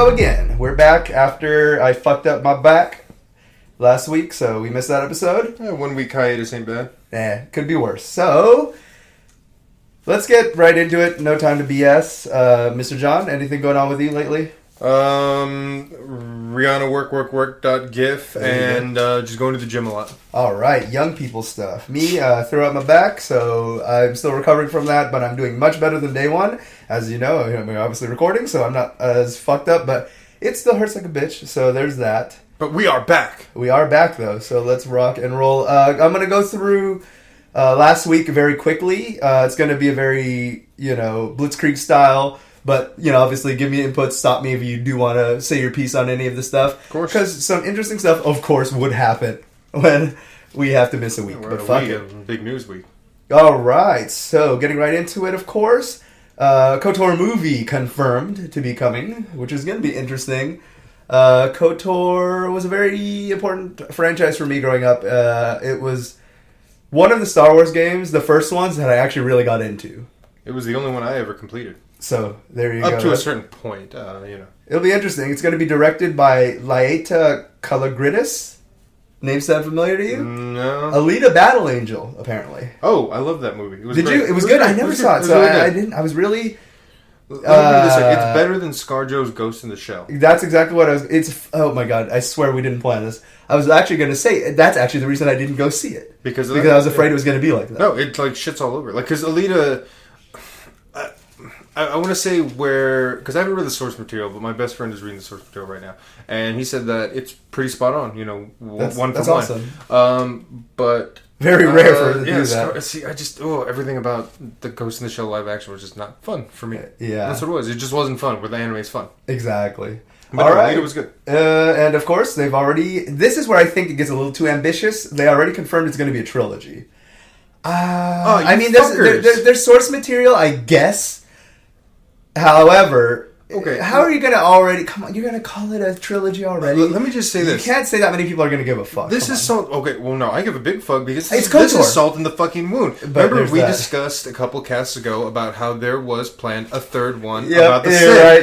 go again. We're back after I fucked up my back last week, so we missed that episode. 1 week hiatus ain't bad. Could be worse. So, let's get right into it. No time to BS. Mr. John, anything going on with you lately? Rihanna work.gif and just going to the gym a lot. Alright, young people stuff. Me, threw out my back, so I'm still recovering from that, but I'm doing much better than day one. As you know, we're obviously recording, so I'm not as fucked up, but it still hurts like a bitch, so there's that. But we are back. We are back, though, so let's rock and roll. I'm going to go through last week very quickly. It's going to be a very, Blitzkrieg style. But, obviously give me input, stop me if you do want to say your piece on any of this stuff. Of course. Because some interesting stuff, of course, would happen when we have to miss a week. But fuck it. Big news week. All right. So, getting right into it, of course. Kotor movie confirmed to be coming, which is going to be interesting. Kotor was a very important franchise for me growing up. It was one of the Star Wars games, the first ones, that I actually really got into. It was the only one I ever completed. So, there you go. Up to a certain point, It'll be interesting. It's going to be directed by Laeta Kalogridis. Name sound familiar to you? No. Alita Battle Angel, apparently. Oh, I love that movie. It was Did great. you? It was good. I never saw it, so I didn't. I was really... Let me read this. It's better than ScarJo's Ghost in the Shell. That's exactly what I was... Oh my god, I swear we didn't plan this. I was actually going to say, that's actually the reason I didn't go see it. Because I was afraid it was going to be like that. No, it shits all over. Because Alita... I want to say because I haven't read the source material, but my best friend is reading the source material right now, and he said that it's pretty spot on. One for one. Awesome. But very rare for her to do that. See, everything about the Ghost in the Shell live action was just not fun for me. Yeah, that's what it was. It just wasn't fun. Where the anime is fun. Exactly. But all right, it was good. And of course, they've already. This is where I think it gets a little too ambitious. They already confirmed it's going to be a trilogy. There's source material, I guess. However, okay, how are you going to already... Come on, you're going to call it a trilogy already? Let me just say this. You can't say that many people are going to give a fuck. This is salt... Okay, well, no, I give a big fuck because this is salt in the fucking wound. But remember, we discussed a couple casts ago about how there was planned a third one yep, about the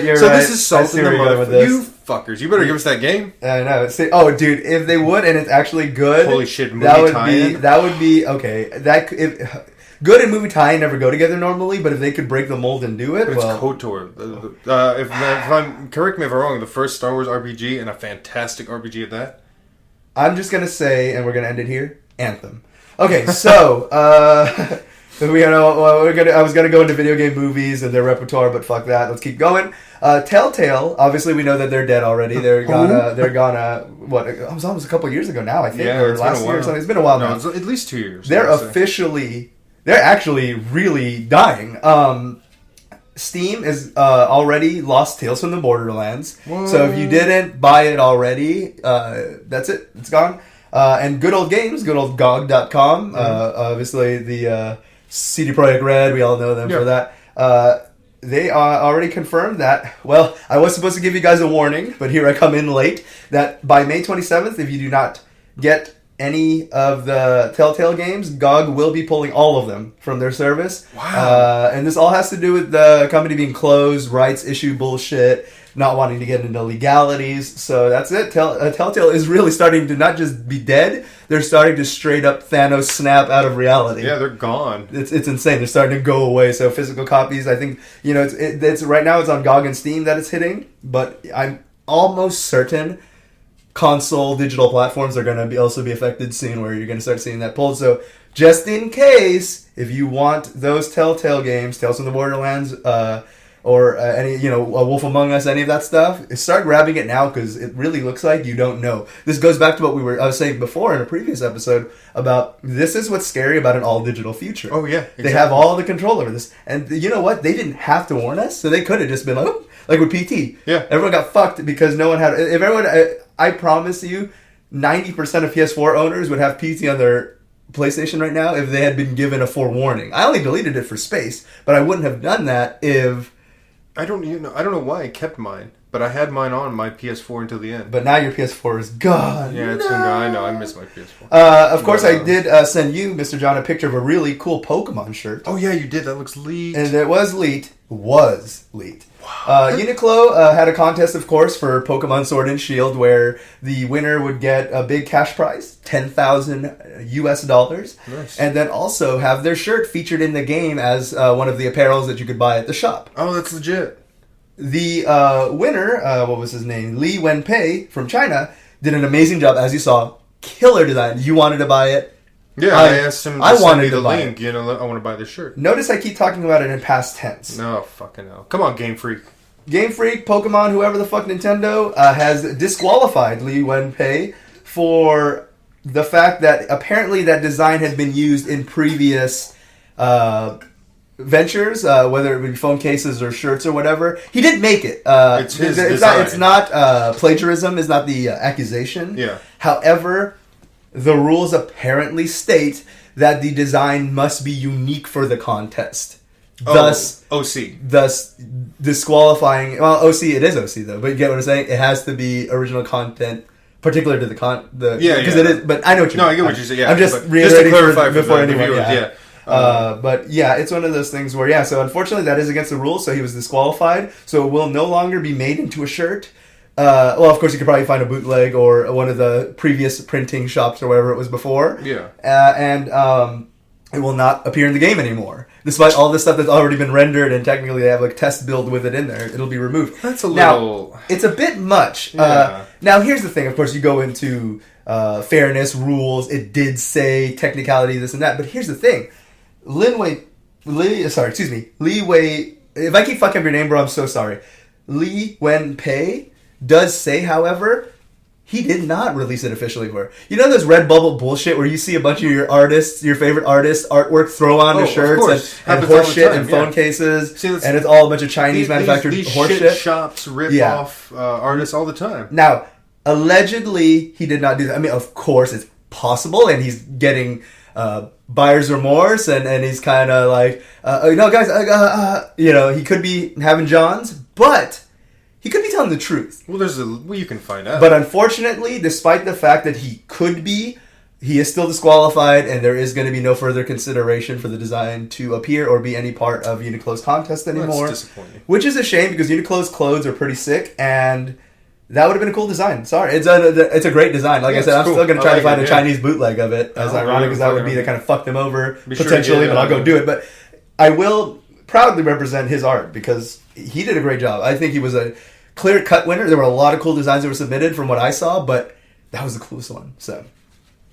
You're so right. This is salt in the motherfucker. You fuckers. You better give us that game. I know. Dude, if they would and it's actually good... Holy shit, movie tie-in. That would be... Okay, good and movie tie-in never go together normally, but if they could break the mold and do it, but it's Kotor. If I'm correct me if I'm wrong, the first Star Wars RPG and a fantastic RPG at that. I'm just gonna say, and we're gonna end it here. Anthem. Okay, so I was gonna go into video game movies and their repertoire, but fuck that. Let's keep going. Telltale. Obviously, we know that they're dead already. They're gonna. What? It was almost a couple years ago now. I think, or last year or something. It's been a while now. It's at least 2 years. They're actually really dying. Steam is already lost Tales from the Borderlands. Whoa. So if you didn't buy it already, that's it. It's gone. And good old games, good old GOG.com. Obviously, the CD Projekt Red, we all know them for that. They already confirmed that, well, I was supposed to give you guys a warning, but here I come in late, that by May 27th, if you do not get any of the Telltale games, GOG will be pulling all of them from their service. Wow. And this all has to do with the company being closed, rights issue bullshit, not wanting to get into legalities. So that's it. Telltale is really starting to not just be dead, they're starting to straight up Thanos snap out of reality. Yeah, they're gone. It's insane. They're starting to go away. So physical copies, I think, it's right now it's on GOG and Steam that it's hitting, but I'm almost certain console digital platforms are going to also be affected soon, where you're going to start seeing that pulled. So just in case, if you want those Telltale games, Tales from the Borderlands, or any, a Wolf Among Us, any of that stuff, start grabbing it now, because it really looks like you don't know. This goes back to what I was saying before in a previous episode about this is what's scary about an all digital future. Oh yeah, exactly. They have all the control over this, and you know what? They didn't have to warn us, so they could have just been like, oh, like with PT. Yeah, everyone got fucked because no one had. If everyone, I promise you, 90% of PS4 owners would have PT on their PlayStation right now if they had been given a forewarning. I only deleted it for space, but I wouldn't have done that if... I don't know why I kept mine. But I had mine on my PS4 until the end. But now your PS4 is gone. Yeah, it's been gone. I know. I miss my PS4. Of course, I did send you, Mr. John, a picture of a really cool Pokemon shirt. Oh, yeah, you did. That looks leaked. And it was leaked. Wow. Uniqlo had a contest, of course, for Pokemon Sword and Shield, where the winner would get a big cash prize, $10,000 US. Nice. And then also have their shirt featured in the game as one of the apparels that you could buy at the shop. Oh, that's legit. The winner, what was his name? Li Wenpei from China, did an amazing job, as you saw. Killer design. You wanted to buy it. Yeah, I asked him to send me the link. It. I want to buy this shirt. Notice I keep talking about it in past tense. No, fucking hell. Come on, Game Freak. Game Freak, Pokemon, whoever the fuck Nintendo, has disqualified Li Wenpei for the fact that apparently that design had been used in previous ventures, whether it be phone cases or shirts or whatever. He did make it. It's his design. It's not plagiarism is not the accusation. Yeah. However, the rules apparently state that the design must be unique for the contest. Thus, OC. Thus, disqualifying... Well, OC, it is OC, though. But you get what I'm saying? It has to be original content, particular to the Yeah, because it is... But I know what you mean. No, I get what you're saying, yeah. I'm just reiterating just to clarify before for the anyone... viewers, yeah. But yeah, it's one of those things where, yeah, so unfortunately that is against the rules, so he was disqualified. So it will no longer be made into a shirt. Well, of course, you could probably find a bootleg or one of the previous printing shops or wherever it was before. Yeah. And it will not appear in the game anymore. Despite all this stuff that's already been rendered and technically they have like test build with it in there, it'll be removed. That's a little... Now, it's a bit much. Yeah. Now, here's the thing. Of course, you go into fairness, rules. It did say technicality, this and that. But here's the thing. Li Wei... If I keep fucking up your name, bro, I'm so sorry. Li Wenpei does say, however... He did not release it officially for her. You know those Redbubble bullshit where you see a bunch of your artists, your favorite artists, artwork throw onto shirts and horse shit and phone cases, and it's all a bunch of Chinese manufactured horse shit. Shops rip off artists all the time. Now, allegedly, he did not do that. I mean, of course, it's possible, and he's getting buyer's remorse, and he's kind of like, guys, he could be having Johns, but... He could be telling the truth. Well, you can find out. But unfortunately, despite the fact that he could be, he is still disqualified, and there is going to be no further consideration for the design to appear or be any part of Uniqlo's contest anymore. That's disappointing. Which is a shame, because Uniqlo's clothes are pretty sick, and that would have been a cool design. Sorry, it's a great design. Like I said, I'm still going to try to find a Chinese bootleg of it, as ironic as that would be to kind of fuck them over, potentially, but I'll go do it. But I will proudly represent his art, because he did a great job. I think he was a clear-cut winner. There were a lot of cool designs that were submitted from what I saw, but that was the coolest one. So,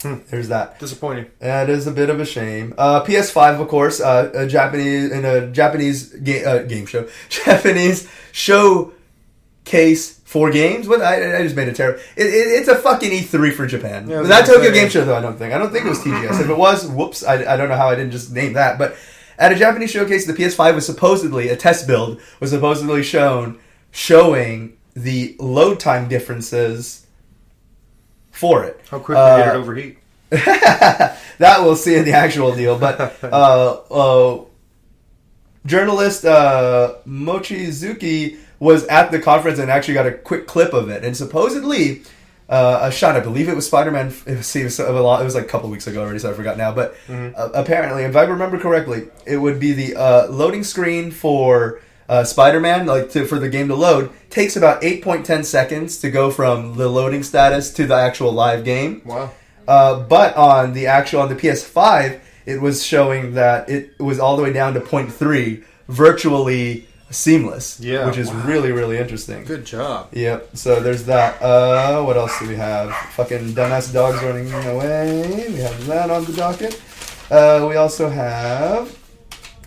there's that. Disappointing. That is a bit of a shame. PS5, of course, a Japanese game show. Japanese showcase for games. What I just made it terrible. It's a fucking E3 for Japan. Yeah, not Tokyo Game Show, though, I don't think. I don't think it was TGS. If it was, whoops, I don't know how I didn't just name that. But at a Japanese showcase, the PS5 was supposedly, a test build, was supposedly showing the load time differences for it. How quickly did it overheat? That we'll see in the actual deal. But journalist Mochizuki was at the conference and actually got a quick clip of it. And supposedly, a shot, I believe it was Spider-Man. It was like a couple weeks ago already, so I forgot now. But apparently, if I remember correctly, it would be the loading screen for... Spider-Man, for the game to load, takes about 8.10 seconds to go from the loading status to the actual live game. Wow. But on the PS5, it was showing that it was all the way down to 0.3, virtually seamless. Yeah. Which is really, really interesting. Good job. Yep. So there's that. What else do we have? Fucking dumbass dogs running away. We have that on the docket. We also have...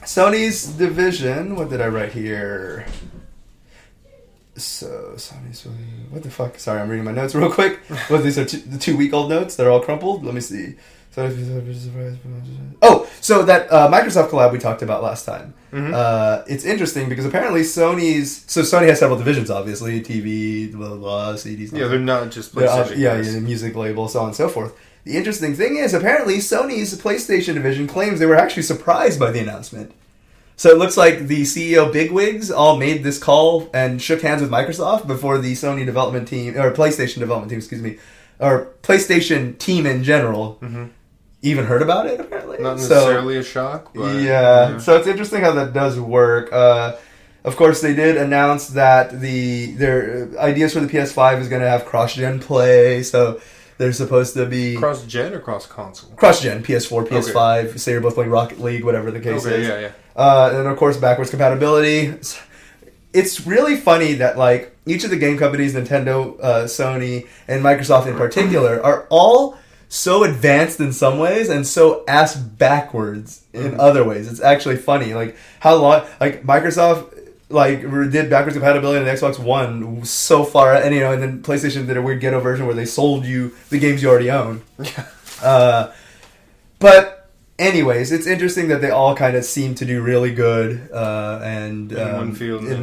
Sony's division. What did I write here? So, Sony's... What the fuck? Sorry, I'm reading my notes real quick. These are the 2-week-old notes. They're all crumpled. Let me see. Oh, so that Microsoft collab we talked about last time. It's interesting because apparently Sony has several divisions, obviously. TV, blah, blah, blah, CDs. Yeah, they're not just PlayStation. Music label, so on and so forth. The interesting thing is, apparently, Sony's PlayStation division claims they were actually surprised by the announcement. So it looks like the CEO bigwigs all made this call and shook hands with Microsoft before the Sony development team, or PlayStation development team, excuse me, or PlayStation team in general, even heard about it, apparently. Not necessarily a shock, but... Yeah, so it's interesting how that does work. Of course, they did announce that their ideas for the PS5 is going to have cross-gen play, so they're supposed to be... Cross-gen or cross-console? Cross-gen, PS4, PS5, okay. Say you're both playing Rocket League, whatever the case is. Yeah. And of course, backwards compatibility. It's really funny that like each of the game companies, Nintendo, Sony, and Microsoft in particular, are all so advanced in some ways and so ass backwards in other ways. It's actually funny, like how long, like Microsoft like did backwards compatibility on the Xbox One so far, and and then PlayStation did a weird ghetto version where they sold you the games you already own. But anyways, it's interesting that they all kind of seem to do really good in one field and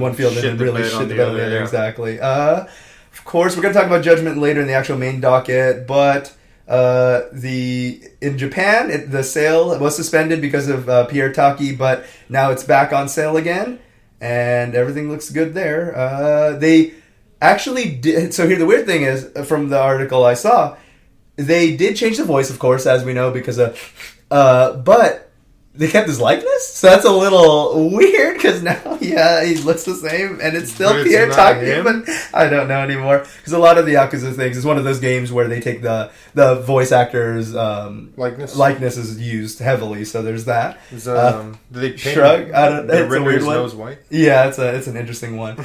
really shit the bed on the other. Yeah. Exactly. Of course, we're going to talk about Judgment later in the actual main docket, but in Japan, the sale was suspended because of Pierre Taki, but now it's back on sale again, and everything looks good there. They actually did. So here, the weird thing is, from the article I saw, they did change the voice, of course, as we know, because of... but they kept his likeness, so that's a little weird because now, he looks the same, and it's still Pierre Taki, but I don't know anymore because a lot of the Yakuza things is one of those games where they take the voice actor's likeness is used heavily, so there's that. Do they paint Shrug? I don't. It's a weird one. Nose white? Yeah, it's an interesting one.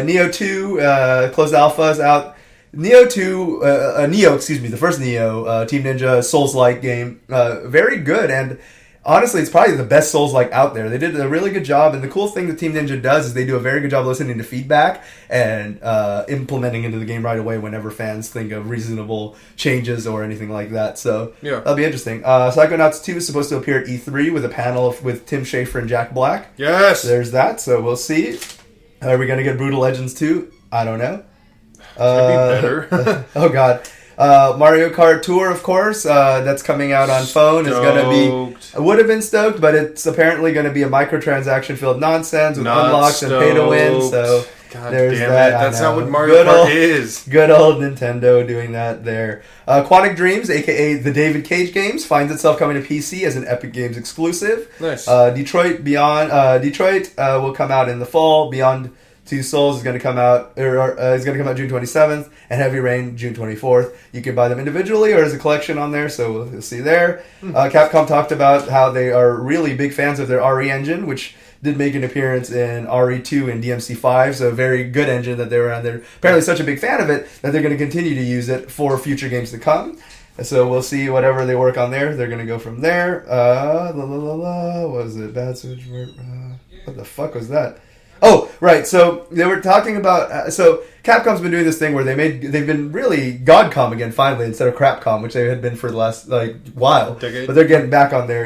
Neo 2 closed alpha's out. Neo 2, the first Neo, Team Ninja Souls-like game, very good, and honestly, it's probably the best Souls-like out there. They did a really good job, and the cool thing that Team Ninja does is they do a very good job listening to feedback and implementing into the game right away whenever fans think of reasonable changes or anything like that, so that'll be interesting. Psychonauts 2 is supposed to appear at E3 with a panel with Tim Schafer and Jack Black. Yes! There's that, so we'll see. Are we going to get Brutal Legends 2? I don't know. It's gonna be better. Oh god. Mario Kart Tour, of course, that's coming out on phone, is going to be... I would have been stoked, but it's apparently going to be a microtransaction-filled nonsense with unlocks and pay-to-win, so God there's damn that. It. That's not what Mario Kart is. Good old Nintendo doing that there. Quantic Dreams, a.k.a. the David Cage games, finds itself coming to PC as an Epic Games exclusive. Nice. Detroit will come out in the fall. Beyond Two Souls is going to come out, is going to come out June 27th, and Heavy Rain June 24th. You can buy them individually or as a collection on there, so we'll see there. Capcom talked about how they are really big fans of their RE engine, which did make an appearance in RE2 and DMC5, so a very good engine that they were on. They're apparently such a big fan of it that they're going to continue to use it for future games to come. So we'll see whatever they work on there. They're going to go from there. What was it? Bad Switch? What the fuck was that? Oh, right. So they were talking about. So Capcom's been doing this thing where they've been really Godcom again finally instead of Crapcom, which they had been for the last while. Decade. But they're getting back on their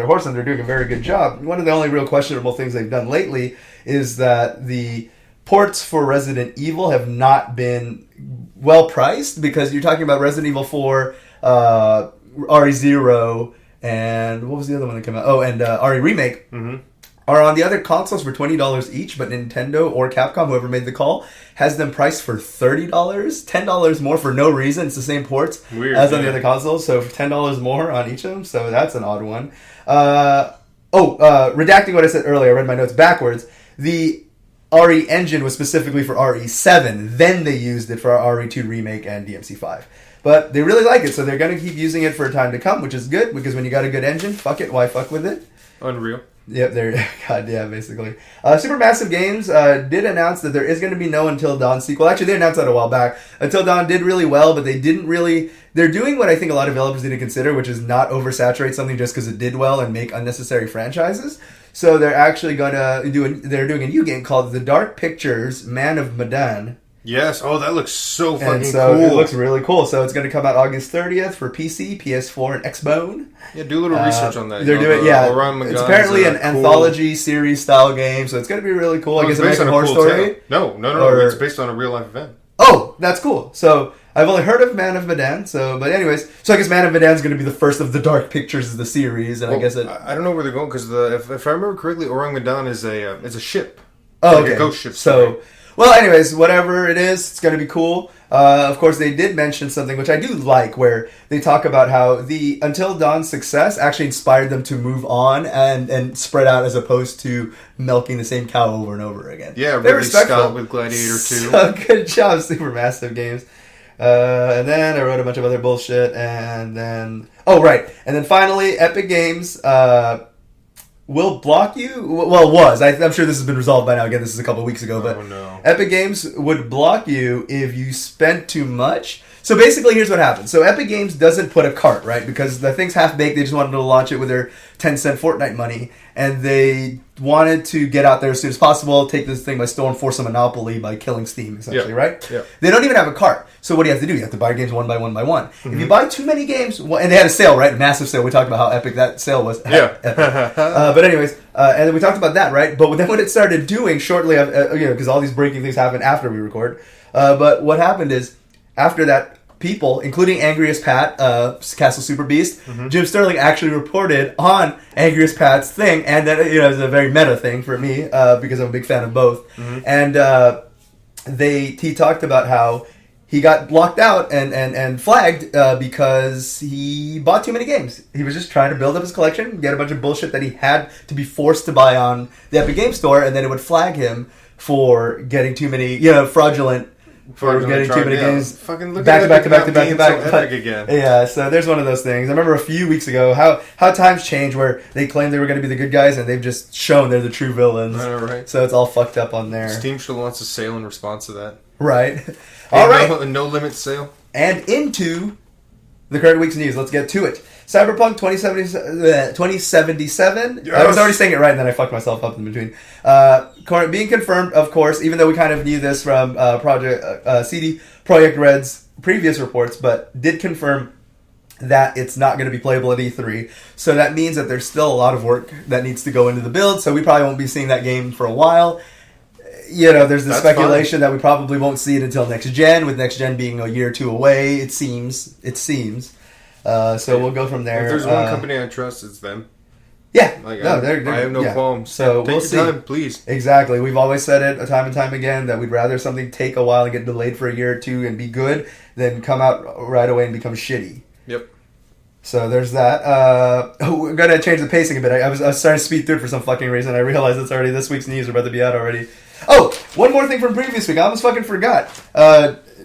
horse, and they're doing a very good job. One of the only real questionable things they've done lately is that the ports for Resident Evil have not been well priced, because you're talking about Resident Evil 4, RE0, and what was the other one that came out? Oh, and RE Remake. Mm-hmm. Are on the other consoles for $20 each, but Nintendo or Capcom, whoever made the call, has them priced for $30, $10 more for no reason. It's the same ports as on the other consoles, so for $10 more on each of them, so that's an odd one. Redacting what I said earlier, I read my notes backwards. The RE engine was specifically for RE7, then they used it for RE2 Remake and DMC5. But they really like it, so they're going to keep using it for a time to come, which is good, because when you got a good engine, fuck it, why fuck with it? Unreal. Yep, basically. Supermassive Games did announce that there is going to be no Until Dawn sequel. Actually, they announced that a while back. Until Dawn did really well, but they didn't really... They're doing what I think a lot of developers need to consider, which is not oversaturate something just because it did well and make unnecessary franchises. So they're actually going to they're doing a new game called The Dark Pictures Man of Medan. Yes. Oh, that looks so fucking cool. It looks really cool. So it's going to come out August 30th for PC, PS4, and Xbone. Yeah, do a little research on that. They're doing, it's apparently an anthology series style game, so it's going to be really cool. I guess it's based on a Horror Story. No. It's based on a real life event. Oh, that's cool. So I've only heard of Man of Medan, but anyways, so I guess Man of Medan is going to be the first of the Dark Pictures of the series, and I guess I don't know where they're going because if I remember correctly, Orang Medan is a ship. Oh, like okay. A ghost ship. So, well, anyways, whatever it is, it's going to be cool. Of course, they did mention something which I do like, where they talk about how the Until Dawn's success actually inspired them to move on and spread out as opposed to milking the same cow over and over again. Yeah, Ridley Scott with Gladiator 2. So, good job, Supermassive Games. And then I wrote a bunch of other bullshit, and then... Oh, right. And then finally, Epic Games... will block you? Well, was. I'm sure this has been resolved by now. Again, this is a couple of weeks ago. But no. Epic Games would block you if you spent too much. So basically, here's what happens. So Epic Games doesn't put a cart, right? Because the thing's half-baked. They just wanted to launch it with their 10-cent Fortnite money. And they wanted to get out there as soon as possible, take this thing by storm, force a monopoly by killing Steam, essentially, right? Yeah. They don't even have a cart. So what do you have to do? You have to buy games one by one by one. Mm-hmm. If you buy too many games... and they had a sale, right? A massive sale. We talked about how epic that sale was. Yeah. But anyways, and then we talked about that, right? But then what it started doing shortly, because all these breaking things happen after we record. But what happened is, after that, people, including Angriest Pat, Castle Super Beast, Jim Sterling actually reported on Angriest Pat's thing, and that it's a very meta thing for me because I'm a big fan of both. And he talked about how he got blocked out and flagged because he bought too many games. He was just trying to build up his collection, get a bunch of bullshit that he had to be forced to buy on the Epic Games Store, and then it would flag him for getting too many, fraudulent. For getting too many games fucking look back to back to back to being back to so back. epic again. Yeah, so there's one of those things. I remember a few weeks ago how times change where they claimed they were going to be the good guys and they've just shown they're the true villains. I know, right? So it's all fucked up on there. Steam should launch a sale in response to that. Right. All right. No limit sale. And into the current week's news. Let's get to it. Cyberpunk 2077. Yes. I was already saying it right, and then I fucked myself up in between. Being confirmed, of course, even though we kind of knew this from CD Projekt Red's previous reports, but did confirm that it's not going to be playable at E3. So that means that there's still a lot of work that needs to go into the build, so we probably won't be seeing that game for a while. There's the speculation that we probably won't see it until next gen, with next gen being a year or two away, it seems. So we'll go from there. If there's one company I trust, it's them. Yeah. I have no qualms. So Take we'll your see. time, please. Exactly. We've always said it time and time again that we'd rather something take a while and get delayed for a year or two and be good than come out right away and become shitty. Yep. So there's that. We're going to change the pacing a bit. I was starting to speed through it for some fucking reason. I realized it's already this week's news. We're about to be out already. Oh, one more thing from previous week. I almost fucking forgot.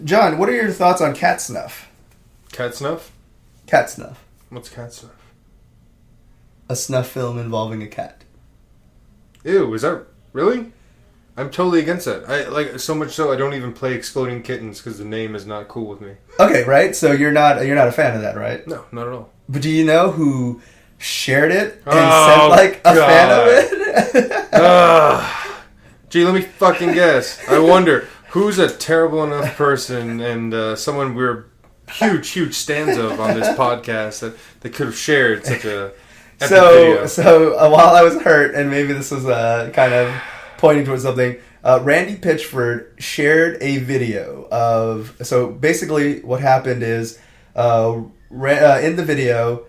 John, what are your thoughts on cat snuff? Cat snuff? Cat snuff. What's cat snuff? A snuff film involving a cat. Ew, is that really? I'm totally against that. I like so much so I don't even play Exploding Kittens because the name is not cool with me. Okay, right. So you're not a fan of that, right? No, not at all. But do you know who shared it and sent a fan of it? Gee, let me fucking guess. I wonder who's a terrible enough person and someone we're huge stands of on this podcast that they could have shared such a epic video. So while I was hurt, and maybe this was kind of pointing towards something, Randy Pitchford shared a video of... So basically what happened is, in the video,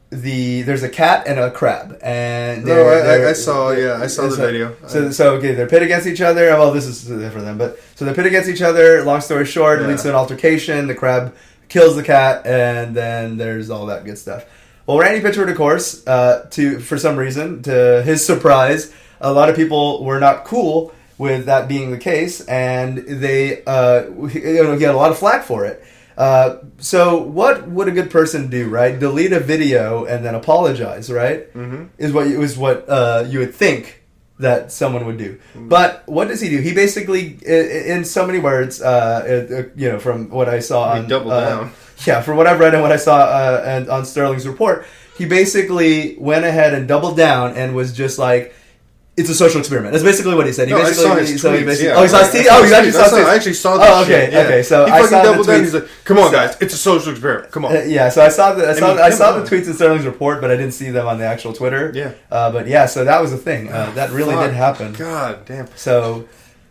there's a cat and a crab, and I saw the video. So okay, they're pit against each other. Well, this is for them, but so they're pit against each other. Long story short, it leads to an altercation. The crab kills the cat, and then there's all that good stuff. Well, Randy Pitchford, of course, for some reason, to his surprise, a lot of people were not cool with that being the case, and they he had a lot of flack for it. So what would a good person do, right? Delete a video and then apologize, right? Mm-hmm. Is what you would think that someone would do. Mm-hmm. But what does he do? He basically, in so many words, from what I saw on... doubled down. Yeah, from what I've read and what I saw and on Sterling's report, he basically went ahead and doubled down and was just like, it's a social experiment. That's basically what he said. I saw his tweets. Oh, he saw his tweets? Oh, you actually saw his tweets? I actually saw that shit. Yeah. Okay. So he I fucking saw doubled the down. tweets. He's like, come on, guys. It's a social experiment. Come on. So I saw the on. tweets in Sterling's report, but I didn't see them on the actual Twitter. Yeah. But yeah, so that was the thing. That really did happen. God damn. So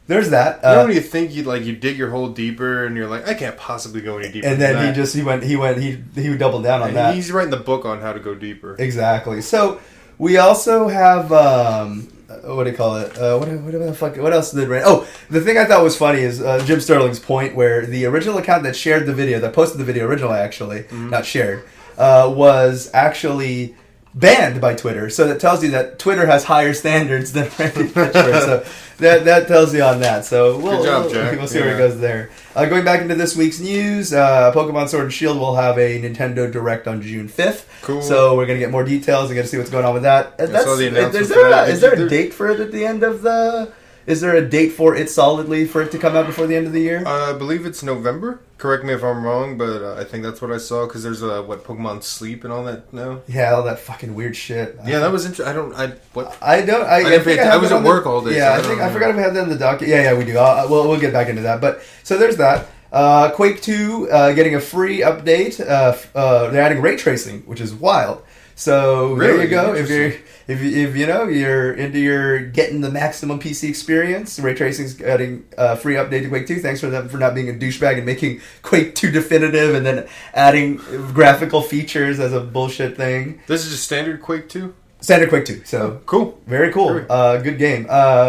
there's that. You know when you think you dig your hole deeper and you're like, I can't possibly go any deeper. And than then that. he doubled down on that. He's writing the book on how to go deeper. Exactly. So we also have what do you call it? What else did Rand? Oh, the thing I thought was funny is Jim Sterling's point where the original account that shared the video, that posted the video originally, actually not shared, was actually banned by Twitter. So that tells you that Twitter has higher standards than Randy Pitchford. So that tells you on that. So Good job, Jack. We'll see where it goes there. Going back into this week's news, Pokemon Sword and Shield will have a Nintendo Direct on June 5th. Cool. So we're going to get more details and get to see what's going on with that. Is there a date for it at the end of the... Is there a date for it solidly for it to come out before the end of the year? I believe it's November. Correct me if I'm wrong, but I think that's what I saw because there's Pokemon Sleep and all that now. Yeah, all that fucking weird shit. Yeah, that was interesting. I was at work all day. Yeah, I forgot if we had that in the docket. Yeah, we do. We'll get back into that. But so there's that. Quake 2 getting a free update. They're adding ray tracing, which is wild. So there you go. If you're into your getting the maximum PC experience, ray tracing's getting a free update to Quake 2. Thanks for them for not being a douchebag and making Quake 2 definitive and then adding graphical features as a bullshit thing. This is just standard Quake 2? Standard Quake 2. So cool. Very cool. Good game.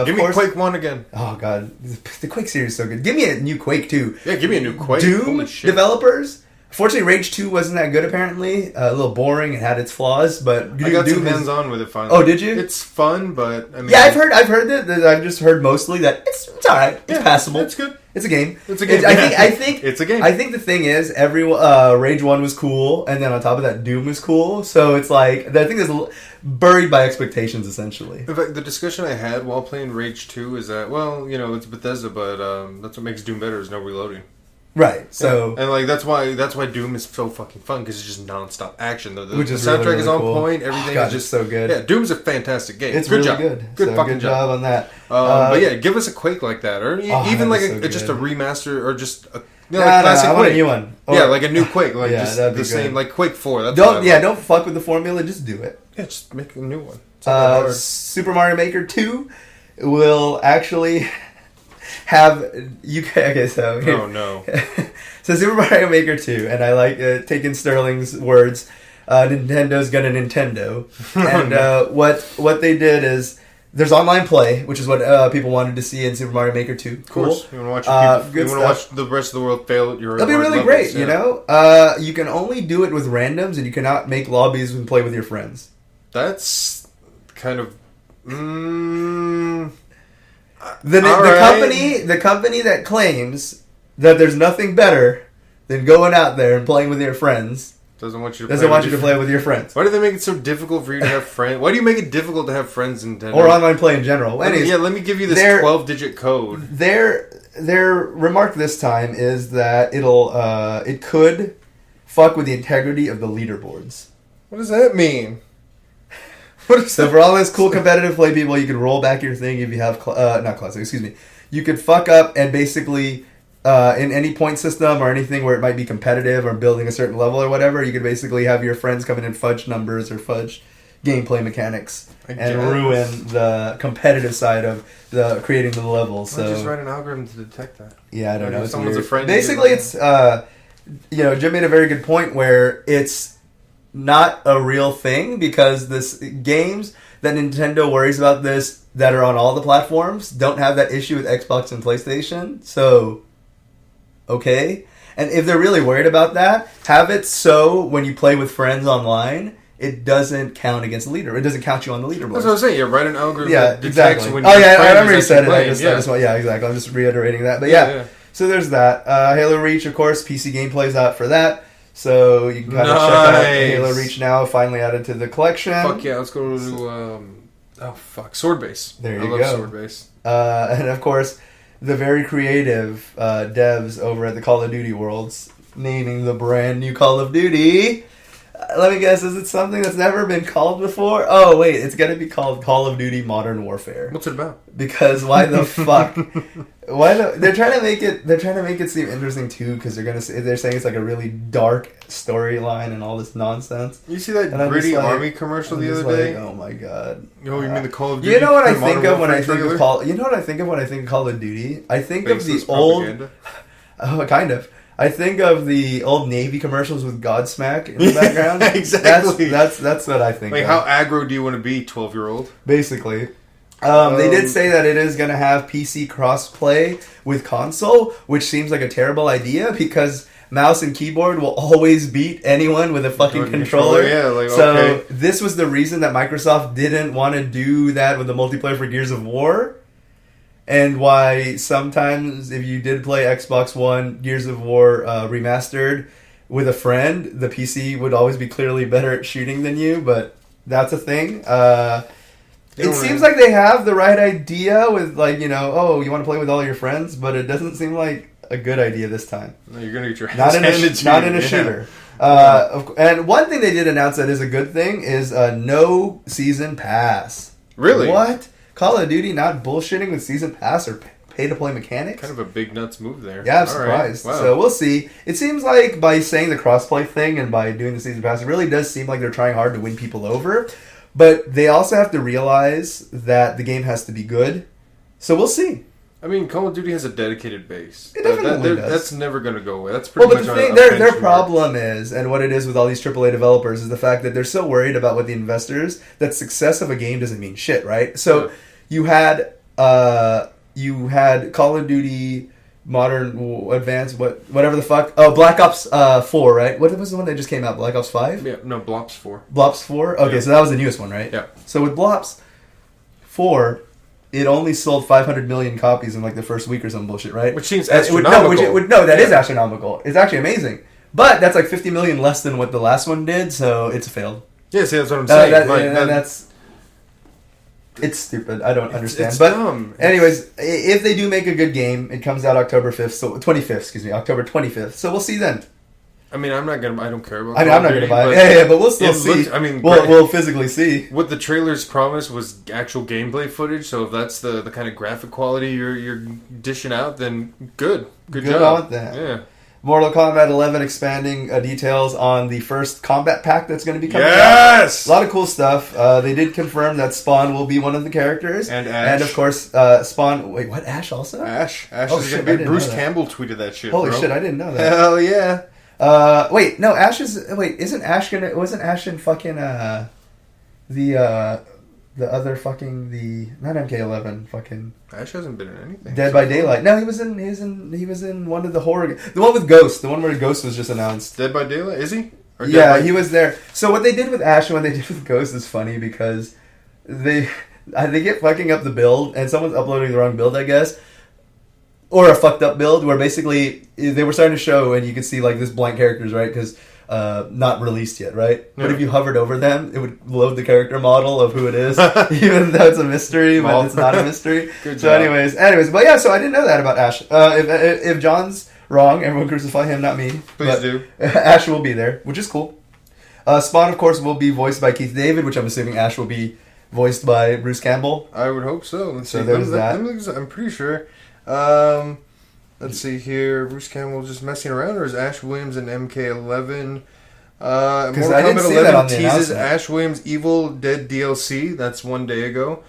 Give me Quake 1 again. Oh god. The Quake series is so good. Give me a new Quake 2. Yeah, give me a new Quake. Doom developers. Fortunately, Rage 2 wasn't that good, apparently. A little boring. It had its flaws, but... I got some hands-on with it finally. Oh, did you? It's fun, but... I mean, yeah, I've heard that. I've just heard mostly that it's alright. It's passable. It's good. It's a game. It's a game. I think it's a game. I think the thing is, Rage 1 was cool, and then on top of that, Doom was cool. So it's like... I think it's buried by expectations, essentially. In fact, the discussion I had while playing Rage 2 is that, well, it's Bethesda, but that's what makes Doom better is no reloading. Right, so... Yeah. And that's why Doom is so fucking fun, because it's just non-stop action. The really, soundtrack really is on cool. point, everything is just... so good. Yeah, Doom's a fantastic game. It's good really job. good. Good fucking good job on that. But yeah, give us a Quake like that, or even like just a remaster, or just a... classic I want Quake. a new one. Yeah, like a new Quake, like yeah, just the same, like Quake 4. Don't fuck with the formula, just do it. Yeah, just make a new one. Super Mario Maker 2 will actually have okay, so here. Oh no. So Super Mario Maker 2, and I like taking Sterling's words. Nintendo's gonna Nintendo, and what they did is there's online play, which is what people wanted to see in Super Mario Maker 2. Of course, cool. You want to watch the rest of the world fail at your. It'll be really great, yeah. You can only do it with randoms, and you cannot make lobbies and play with your friends. That's kind of. The company that claims that there's nothing better than going out there and playing with your friends doesn't want you to play with your friends. Why do they make it so difficult for you to have friends? Why do you make it difficult to have friends in Nintendo? Or online play in general? Anyways, let me give you this 12-digit code. Their remark this time is that it could fuck with the integrity of the leaderboards. What does that mean? So for all this cool competitive play people, you could roll back your thing if you have not classic. Excuse me. You could fuck up and basically in any point system or anything where it might be competitive or building a certain level or whatever, you could basically have your friends come in and fudge numbers or fudge gameplay mechanics and ruin the competitive side of the creating the levels. So just write an algorithm to detect that. Yeah, I don't know. If someone's a friend. Basically, it's Jim made a very good point where it's not a real thing because this games that Nintendo worries about this that are on all the platforms don't have that issue with Xbox and PlayStation. So, okay. And if they're really worried about that, have it so when you play with friends online, it doesn't count against the leader. It doesn't count you on the leaderboard. That's what I'm saying. You write an algorithm that detects exactly. when I remember you said it. Playing, Yeah, exactly. I'm just reiterating that. But yeah. So there's that. Halo Reach, of course, PC gameplay's out for that. So you can kind of check out Halo Reach now, finally added to the collection. Fuck yeah, let's go to Sword Base. There you go. I love Sword Base. And of course, the very creative devs over at the Call of Duty Worlds naming the brand new Call of Duty Let me guess, is it something that's never been called before? Oh, wait, it's going to be called Call of Duty Modern Warfare. What's it about? Because why the fuck? They're trying to make it seem interesting too, because they're saying it's like a really dark storyline and all this nonsense. You see that gritty army commercial the other day? Oh my god. Oh, you mean the Call of Duty? You know what I think of when I think of Call of Duty? I think of the old kind of. I think of the old Navy commercials with Godsmack in the background. Exactly. That's what I think. Like, how aggro do you want to be, 12-year-old? Basically. They did say that it is going to have PC crossplay with console, which seems like a terrible idea because mouse and keyboard will always beat anyone with a fucking controller. Yeah, like, so this was the reason that Microsoft didn't want to do that with the multiplayer for Gears of War. And why sometimes if you did play Xbox One Gears of War remastered with a friend, the PC would always be clearly better at shooting than you, but that's a thing. It seems like they have the right idea with, like, you know, you want to play with all your friends, but it doesn't seem like a good idea this time. No, you're going to get your ass handed to you. Not in a shooter. And one thing they did announce that is a good thing is no season pass. Really? What? Call of Duty not bullshitting with season pass or pay-to-play mechanics? Kind of a big nuts move there. Yeah, I'm surprised. Right. Wow. So we'll see. It seems like by saying the crossplay thing and by doing the season pass, it really does seem like they're trying hard to win people over. But they also have to realize that the game has to be good. So we'll see. I mean, Call of Duty has a dedicated base. It definitely does. That's never going to go away. That's pretty much the thing, their problem is, and what it is with all these AAA developers, is the fact that they're so worried about what the investors, that success of a game doesn't mean shit, right? So you had Call of Duty Modern Advanced, whatever the fuck. Oh, Black Ops 4, right? What was the one that just came out? Black Ops 5? Yeah, no, Blops 4. Blops 4? Okay, so that was the newest one, right? Yeah. So with Blops 4, it only sold 500 million copies in like the first week or some bullshit, right? Which seems astronomical. That is astronomical. It's actually amazing. But that's like 50 million less than what the last one did, so it's failed. Yeah, see, that's what I'm saying. It's stupid. I don't understand. It's but dumb. Anyways, if they do make a good game, it comes out October 25th. So we'll see then. I mean, I don't care about. I'm not going to buy it. But we'll still see. We'll physically see. What the trailers promised was actual gameplay footage. So if that's the kind of graphic quality you're dishing out, then good job. On that. Yeah. Mortal Kombat 11 expanding details on the first combat pack that's going to be coming out. Yes! A lot of cool stuff. They did confirm that Spawn will be one of the characters. And Ash. And, of course, Spawn... Wait, what? Ash also? Ash is going to be... Bruce Campbell tweeted that shit, Holy shit, I didn't know that. Hell yeah. Wait, no, Ash is... Wait, isn't Ash going to... Wasn't Ash in fucking... The other fucking not MK11 fucking Ash hasn't been in anything. Dead by Daylight. No, he was in one of the horror. The one with Ghost. The one where Ghost was just announced. Dead by Daylight, is he? He was there. So what they did with Ash and what they did with Ghost is funny because they get fucking up the build and someone's uploading the wrong build, I guess. Or a fucked up build where basically they were starting to show and you could see like this blank characters, right? Because not released yet, right? Yeah. But if you hovered over them, it would load the character model of who it is, even though it's a mystery, but it's not a mystery. Good so job. anyways, but yeah, so I didn't know that about Ash. If John's wrong, everyone crucify him, not me. Please do. Ash will be there, which is cool. Spawn, of course, will be voiced by Keith David, which I'm assuming Ash will be voiced by Bruce Campbell. I would hope so. Let's see. There's that. I'm pretty sure. Let's see here. Bruce Campbell just messing around, or is Ash Williams in MK11? Mortal Kombat 11 teases Ash Williams Evil Dead DLC. That's 1 day ago.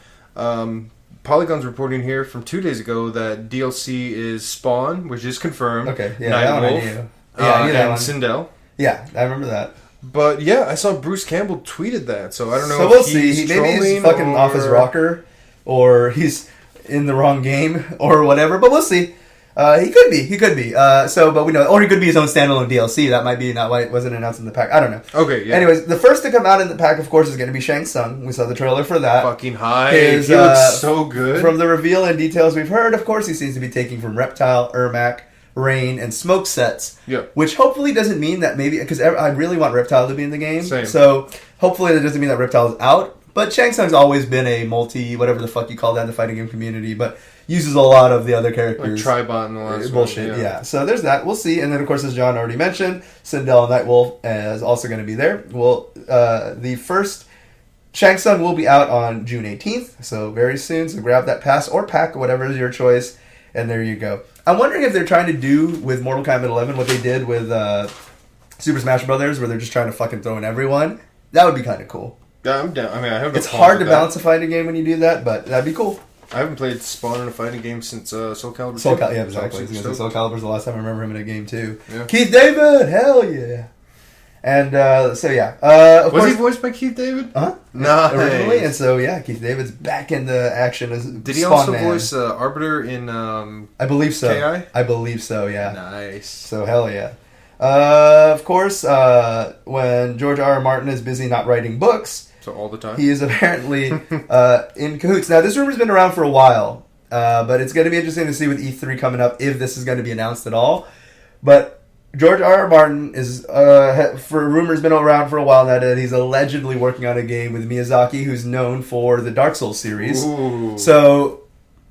Polygon's reporting here from 2 days ago that DLC is Spawn, which is confirmed. Okay, yeah, Nightwolf, and Sindel. Yeah, I remember that. But yeah, I saw Bruce Campbell tweeted that, so I don't know. So we'll see. Maybe he's fucking off his rocker, or he's in the wrong game, or whatever. But we'll see. He could be. But we know, or he could be his own standalone DLC. That might be not why it wasn't announced in the pack. I don't know. Okay, yeah. Anyways, the first to come out in the pack, of course, is going to be Shang Tsung. We saw the trailer for that. Fucking high. He looks so good. From the reveal and details we've heard, of course, he seems to be taking from Reptile, Ermac, Rain, and Smoke sets. Yeah. Which hopefully doesn't mean that maybe, because I really want Reptile to be in the game. Same. So hopefully that doesn't mean that Reptile is out. But Shang Tsung's always been a whatever the fuck you call that in the fighting game community, but uses a lot of the other characters. Like Tribot in the last bullshit, one, yeah. So there's that. We'll see. And then, of course, as John already mentioned, Sindel Nightwolf is also going to be there. Well, the first Shang Tsung will be out on June 18th, so very soon. So grab that pass or pack, whatever is your choice. And there you go. I'm wondering if they're trying to do with Mortal Kombat 11 what they did with Super Smash Brothers, where they're just trying to fucking throw in everyone. That would be kind of cool. Yeah, I'm down. I mean, I have no It's hard to balance a fighting game when you do that, but that'd be cool. I haven't played Spawn in a fighting game since Soul Calibur. Yeah, exactly. Soul Calibur's the last time I remember him in a game too. Yeah. Keith David, hell yeah! And so yeah, of course, he voiced by Keith David? Nice. Originally, and so yeah, Keith David's back into action as Did he also voice Arbiter in? I believe so. KI? I believe so. Yeah. Nice. So hell yeah. Of course, when George R. R. Martin is busy not writing books. So all the time. He is apparently in cahoots. Now, this rumor's been around for a while, but it's going to be interesting to see with E3 coming up if this is going to be announced at all. But George R. R. Martin is, for rumors, been around for a while now that he's allegedly working on a game with Miyazaki, who's known for the Dark Souls series. Ooh. So,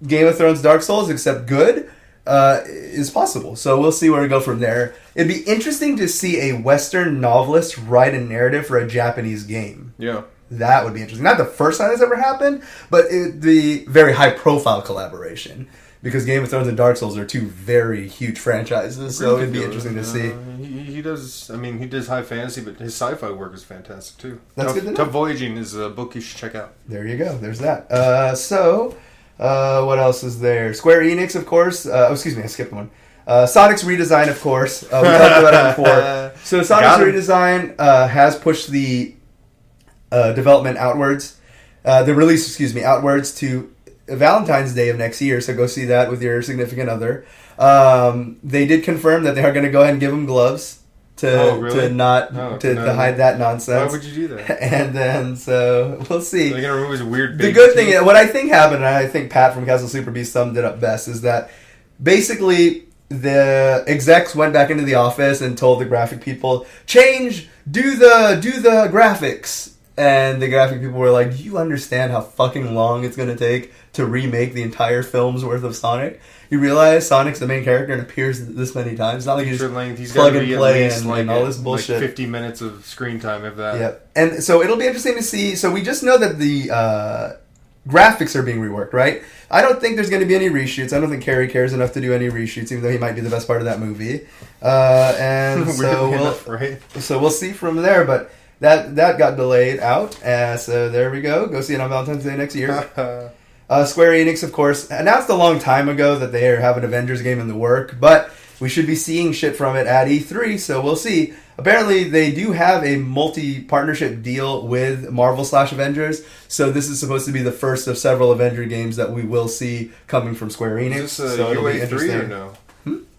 Game of Thrones Dark Souls, except good, is possible. So we'll see where we go from there. It'd be interesting to see a Western novelist write a narrative for a Japanese game. Yeah. That would be interesting. Not the first time this ever happened, but it'd be very high-profile collaboration. Because Game of Thrones and Dark Souls are two very huge franchises, so it'd be interesting to see. He does. I mean, he does high fantasy, but his sci-fi work is fantastic too. That's good to know. Tough Voyaging is a book you should check out. There you go. There's that. What else is there? Square Enix, of course. Excuse me, I skipped one. Sonic's redesign, of course. We talked about it before. So Sonic's redesign has pushed the development outwards. The release, outwards to Valentine's Day of next year. So go see that with your significant other. They did confirm that they are going to go ahead and give them gloves to hide that nonsense. Why would you do that? And then so we'll see. They're going to remove his weird. The good thing, what I think happened, and I think Pat from Castle Super Beast summed it up best, is that basically the execs went back into the office and told the graphic people, do the graphics. And the graphic people were like, do you understand how fucking long it's going to take to remake the entire film's worth of Sonic? You realize Sonic's the main character and appears this many times. It's not like you just plug and play and all this bullshit. Like 50 minutes of screen time, if that. Yep. And so it'll be interesting to see. So we just know that the graphics are being reworked, right? I don't think there's going to be any reshoots. I don't think Carrie cares enough to do any reshoots, even though he might be the best part of that movie. And so we'll see from there, but that got delayed out. So there we go. Go see it on Valentine's Day next year. Square Enix, of course, announced a long time ago that they have an Avengers game in the work, but we should be seeing shit from it at E3, so we'll see. Apparently, they do have a multi-partnership deal with Marvel/Avengers, so this is supposed to be the first of several Avenger games that we will see coming from Square Enix. Is this UA3 or no?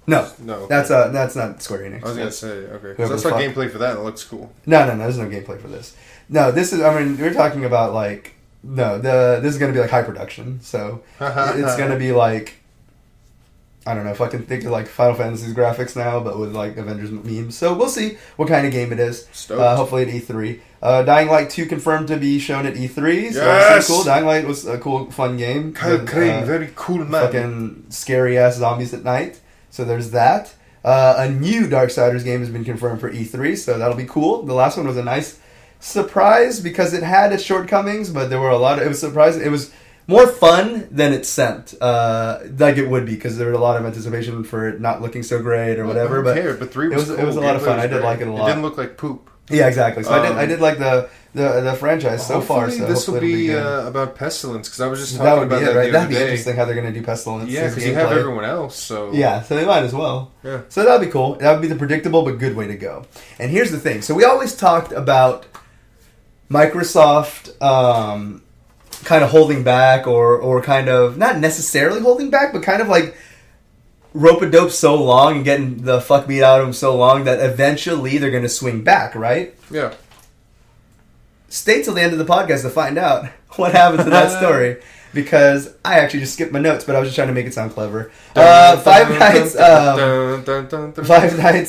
No, that's not Square Enix. I was gonna say, okay, because I saw gameplay for that and it looks cool. No, there's no gameplay for this. No, this is. I mean, we're talking about like this is gonna be like high production, so it's gonna be like I don't know if I can think of like Final Fantasy's graphics now, but with like Avengers memes. So we'll see what kind of game it is. Hopefully at E3. Dying Light 2 confirmed to be shown at E3. So yes! Cool. Dying Light was a cool, fun game. Kyle Crane, very cool man. Fucking scary ass zombies at night. So there's that. A new Darksiders game has been confirmed for E3, so that'll be cool. The last one was a nice surprise because it had its shortcomings, but there were a lot of... It was surprising. It was more fun than it sent, like it would be, because there was a lot of anticipation for it not looking so great or whatever. But 3 was cool. It was a lot of fun. I did like it a lot. It didn't look like poop. Yeah, exactly. So I did like the franchise so far. So this will be about Pestilence, because I was just talking about that right? That'd be interesting how they're going to do Pestilence. Yeah, because you have everyone else. So yeah, so they might as well. Yeah. So that'd be cool. That would be the predictable but good way to go. And here's the thing. So we always talked about Microsoft kind of holding back or kind of not necessarily holding back, but kind of like rope-a-dope so long and getting the fuck beat out of them so long that eventually they're going to swing back, right? Yeah. Stay till the end of the podcast to find out what happened to that story. Because I actually just skipped my notes, but I was just trying to make it sound clever. Five Nights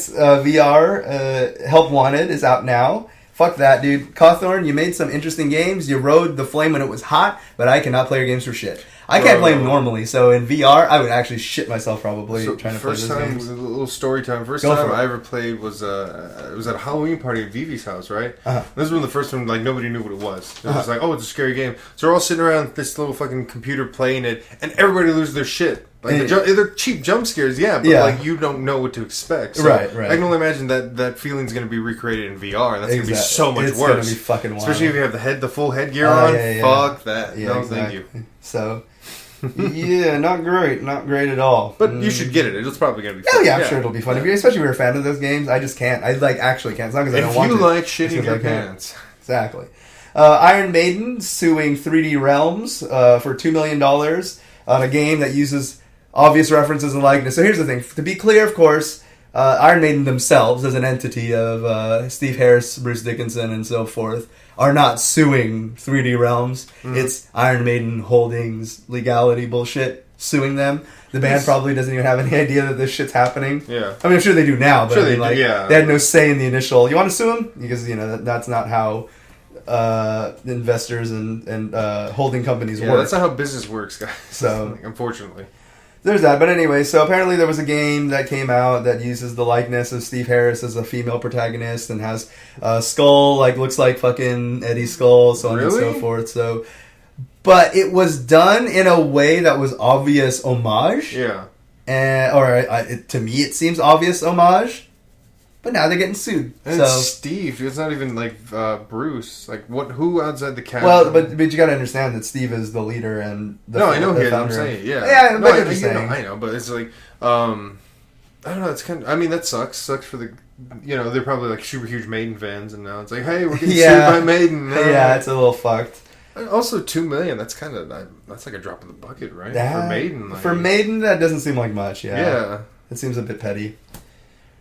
VR Help Wanted is out now. Fuck that, dude. Kotor, you made some interesting games. You rode the flame when it was hot, but I cannot play your games for shit. I can't play them normally, so in VR, I would actually shit myself probably trying to play those games. A little story time. First time I ever played was it was at a Halloween party at Vivi's house, right? This was one of the first one, like, nobody knew what it was. It was like, oh, it's a scary game. So we're all sitting around this little fucking computer playing it, and everybody loses their shit. Like, they're cheap jump scares, but like, you don't know what to expect. So right. I can only imagine that feeling's going to be be recreated in VR, and that's going to be so much worse. It's going to be fucking wild. Especially if you have the full headgear on. Fuck that. Yeah, no, exactly. thank you. So... yeah, not great at all. But you should get it. It's probably gonna be fun. Oh yeah, I'm sure it'll be fun. Especially if you're a fan of those games, I just can't. I actually can't. It's not because I don't want to. If you like shitting your pants, exactly. Iron Maiden suing 3D Realms for $2 million on a game that uses obvious references and likeness. So here's the thing. To be clear, of course, Iron Maiden themselves, as an entity of Steve Harris, Bruce Dickinson, and so forth, are not suing 3D Realms. It's Iron Maiden Holdings legality bullshit suing them. The band probably doesn't even have any idea that this shit's happening. Yeah. I mean, I'm sure they do now, but they had no say in the initial, you want to sue them? Because, that's not how investors and holding companies work. That's not how business works, guys. So, unfortunately. There's that. But anyway, so apparently there was a game that came out that uses the likeness of Steve Harris as a female protagonist and has a skull, looks like fucking Eddie's skull, so on and so forth. So, but it was done in a way that was obvious homage. Yeah. To me, it seems obvious homage. But now they're getting sued. And it's Steve. It's not even Bruce. Who outside the cast? Well, but you got to understand that Steve is the leader and the I know the him. I'm saying, yeah. Yeah, no, I know, but it's like, I don't know. It's kind of. I mean, that sucks. Sucks for the. They're probably super huge Maiden fans, and now it's like, hey, we're getting sued by Maiden. Yeah, it's a little fucked. Also, $2 million. That's like a drop in the bucket, right? For Maiden. For Maiden, that doesn't seem like much. Yeah. It seems a bit petty.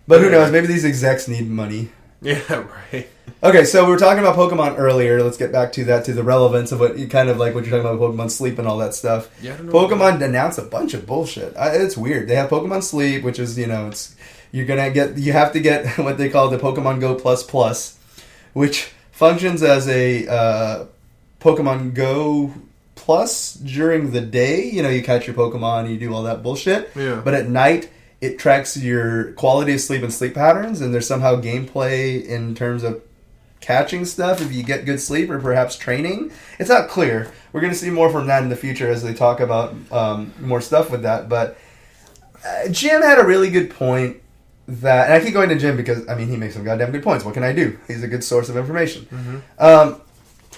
But who knows? Maybe these execs need money. Yeah, right. Okay, so we were talking about Pokemon earlier. Let's get back to that, to the relevance of what you're talking about with Pokemon Sleep and all that stuff. Yeah, I don't know. Pokemon announced a bunch of bullshit. It's weird. They have Pokemon Sleep, which is, you have to get what they call the Pokemon Go Plus, which functions as a Pokemon Go Plus during the day. You catch your Pokemon, you do all that bullshit. Yeah. But at night, it tracks your quality of sleep and sleep patterns, and there's somehow gameplay in terms of catching stuff if you get good sleep or perhaps training. It's not clear. We're going to see more from that in the future as they talk about more stuff with that. But Jim had a really good point that, and I keep going to Jim because, he makes some goddamn good points. What can I do? He's a good source of information. Mm-hmm.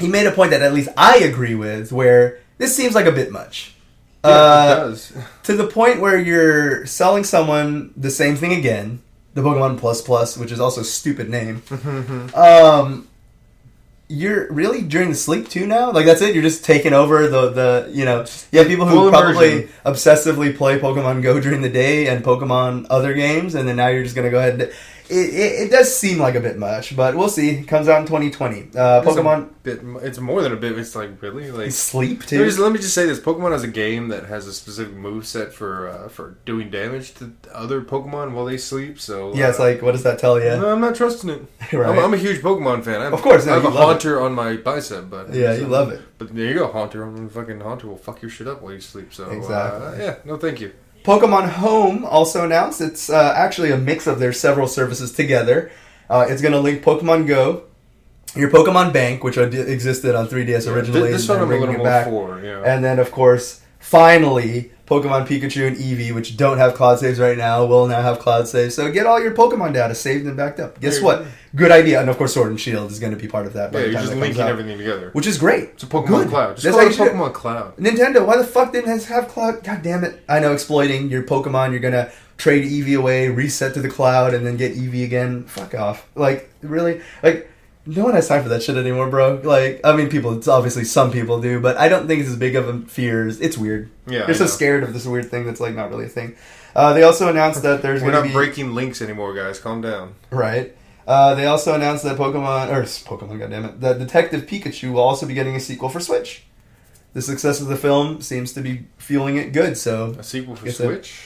He made a point that at least I agree with, where this seems like a bit much. Yeah, it does. To the point where you're selling someone the same thing again, the Pokemon Plus, which is also a stupid name. You're really during the sleep too now? That's it? You're just taking over people who probably obsessively play Pokemon Go during the day and Pokemon other games, and then now you're just going to go ahead and... It does seem like a bit much, but we'll see. It comes out in 2020. Pokemon... It's more than a bit. It's really? Sleep, too? Let me just say this. Pokemon has a game that has a specific moveset for doing damage to other Pokemon while they sleep, so... Yeah, it's what does that tell you? No, I'm not trusting it. Right. I'm a huge Pokemon fan. Of course, I have a Haunter on my bicep, but... Yeah, you love it. But there you go, Haunter. Haunter will fuck your shit up while you sleep, so... Exactly. No thank you. Pokemon Home also announced it's actually a mix of their several services together. It's going to link Pokemon Go, your Pokemon Bank, which existed on 3DS originally. This one I'm a little more for, yeah. And then, of course, finally, Pokemon Pikachu and Eevee, which don't have cloud saves right now, will now have cloud saves. So get all your Pokemon data saved and backed up. Guess what? Good idea. And, of course, Sword and Shield is going to be part of that. Yeah, you're just linking everything together. Which is great. It's a Pokemon Cloud. Just call it a Pokemon Cloud. Nintendo, why the fuck didn't it have cloud? God damn it. I know, exploiting your Pokemon. You're going to trade Eevee away, reset to the cloud, and then get Eevee again. Fuck off. Really? No one has time for that shit anymore, bro. It's obviously some people do, but I don't think it's as big of a fear as... It's weird. Yeah, They're so scared of this weird thing that's, not really a thing. They also announced that there's going to be... We're not breaking links anymore, guys. Calm down. Right. They also announced that that Detective Pikachu will also be getting a sequel for Switch. The success of the film seems to be fueling it good, so... A sequel for Switch?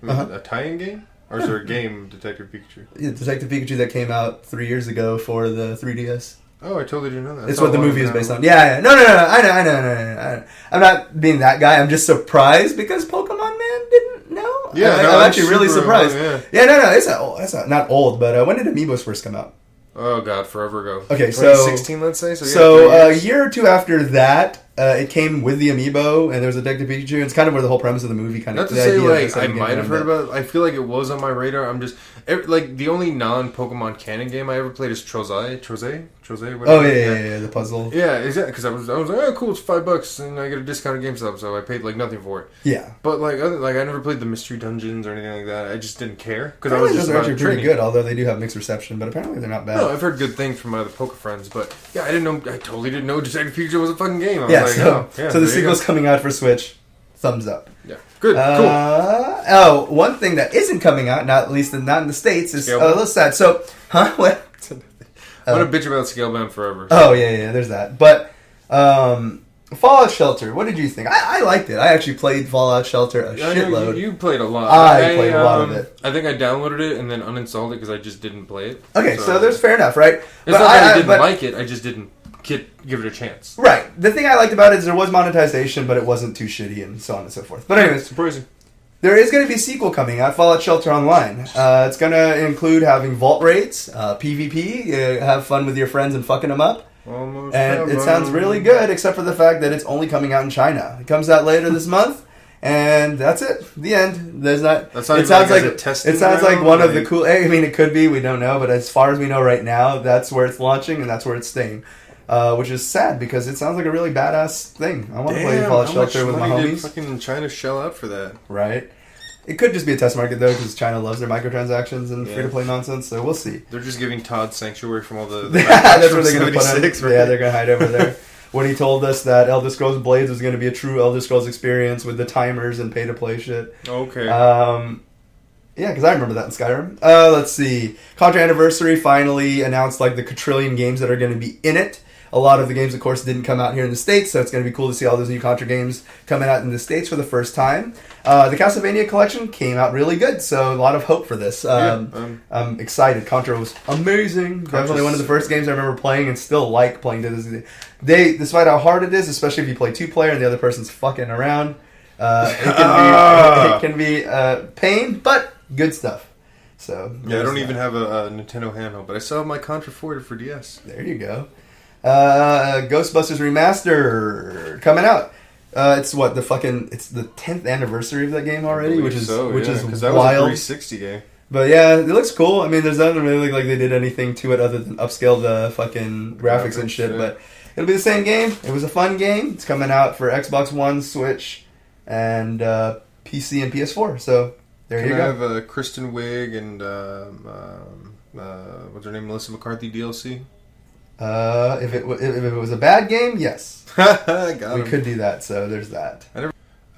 A tie-in game? Or is there a game, Detective Pikachu? Yeah, Detective Pikachu that came out 3 years ago for the 3DS. Oh, I totally didn't know that. It's what the movie is based on. Yeah. No. I know. I'm not being that guy. I'm just surprised because Pokemon Man didn't know. Yeah, I'm actually really surprised. Yeah, no. It's not old, but when did Amiibos first come out? Oh, God, forever ago. Okay, 2016, let's say? So a year or two after that, it came with the Amiibo, and there was a Detective Pikachu. It's kind of where the whole premise of the movie kind of... Not to say, like, I might have heard about it. I feel like it was on my radar. I'm just... Like, the only non-Pokemon canon game I ever played is Troze, whatever. Oh, yeah, the puzzle. Yeah, exactly, because I was like, oh, cool, it's $5, and I get a discount at GameStop, so I paid, like, nothing for it. Yeah. But, like, I never played the Mystery Dungeons or anything like that. I just didn't care. Because I Apparently was just those are actually pretty training. good, although they do have mixed reception, but apparently they're not bad. No, I've heard good things from my other Poke friends, but, yeah, I totally didn't know Detective Pikachu was a fucking game. I was like, so the sequel's coming out for Switch. Thumbs up. Yeah. Good, cool. One thing that isn't coming out, not in the States, is a little sad. So, what? I'm going to bitch about Scalebound forever. So. Oh, yeah, there's that. But, Fallout Shelter, what did you think? I liked it. I actually played Fallout Shelter a shitload. You played a lot. I played a lot of it. I think I downloaded it and then uninstalled it because I just didn't play it. Okay, so there's fair enough, right? It's not that I didn't like it, I just didn't give it a chance. Right. The thing I liked about it is there was monetization, but it wasn't too shitty and so on and so forth. But anyways, surprising. There is going to be a sequel coming out, Fallout Shelter Online. It's going to include having vault raids, PvP, have fun with your friends and fucking them up. Almost and it sounds really good, except for the fact that it's only coming out in China. It comes out later this month, and that's it. The end. There's not. That's not it sounds like a testing it sounds ground, like one of the cool. I mean, it could be. We don't know, but as far as we know right now, that's where it's launching and that's where it's staying. Which is sad because it sounds like a really badass thing. I want to play Fallout Shelter with my homies. Did fucking China shell out for that? Right. It could just be a test market, though, because China loves their microtransactions and free-to-play nonsense, so we'll see. They're just giving Todd sanctuary from all the that's where they're going to put him. Right? Yeah, they're going to hide over there. When he told us that Elder Scrolls Blades was going to be a true Elder Scrolls experience with the timers and pay-to-play shit. Okay. Yeah, because I remember that in Skyrim. Let's see. Contra Anniversary finally announced, like, the quadrillion games that are going to be in it. A lot of the games, of course, didn't come out here in the States, so it's going to be cool to see all those new Contra games coming out in the States for the first time. The Castlevania collection came out really good, so a lot of hope for this. I'm excited. Contra was amazing. Definitely one of the first games I remember playing and still like playing to this day. Despite how hard it is, especially if you play two-player and the other person's fucking around, it can be pain, but good stuff. So yeah, I don't even have a Nintendo handheld, but I still have my Contra 4 for DS. There you go. Ghostbusters Remaster coming out. It's the 10th anniversary of that game already, which is that was a wild. 360 game. But yeah, it looks cool. I mean, there's nothing really look like they did anything to it other than upscale the fucking graphics and shit. Yeah. But it'll be the same game. It was a fun game. It's coming out for Xbox One, Switch, and PC and PS4. So there you go. Can I have Kristen Wiig and what's her name, Melissa McCarthy DLC? If it was a bad game, yes. We could do that, so there's that.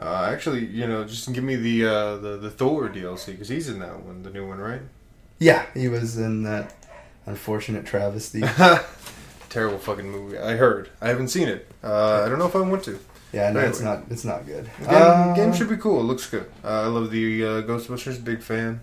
Actually, just give me the Thor DLC, because he's in that one, the new one, right? Yeah, he was in that unfortunate travesty. Terrible fucking movie. I heard. I haven't seen it. I don't know if I want to. Yeah, no, anyway. It's not good. Game should be cool. It looks good. I love the Ghostbusters. Big fan.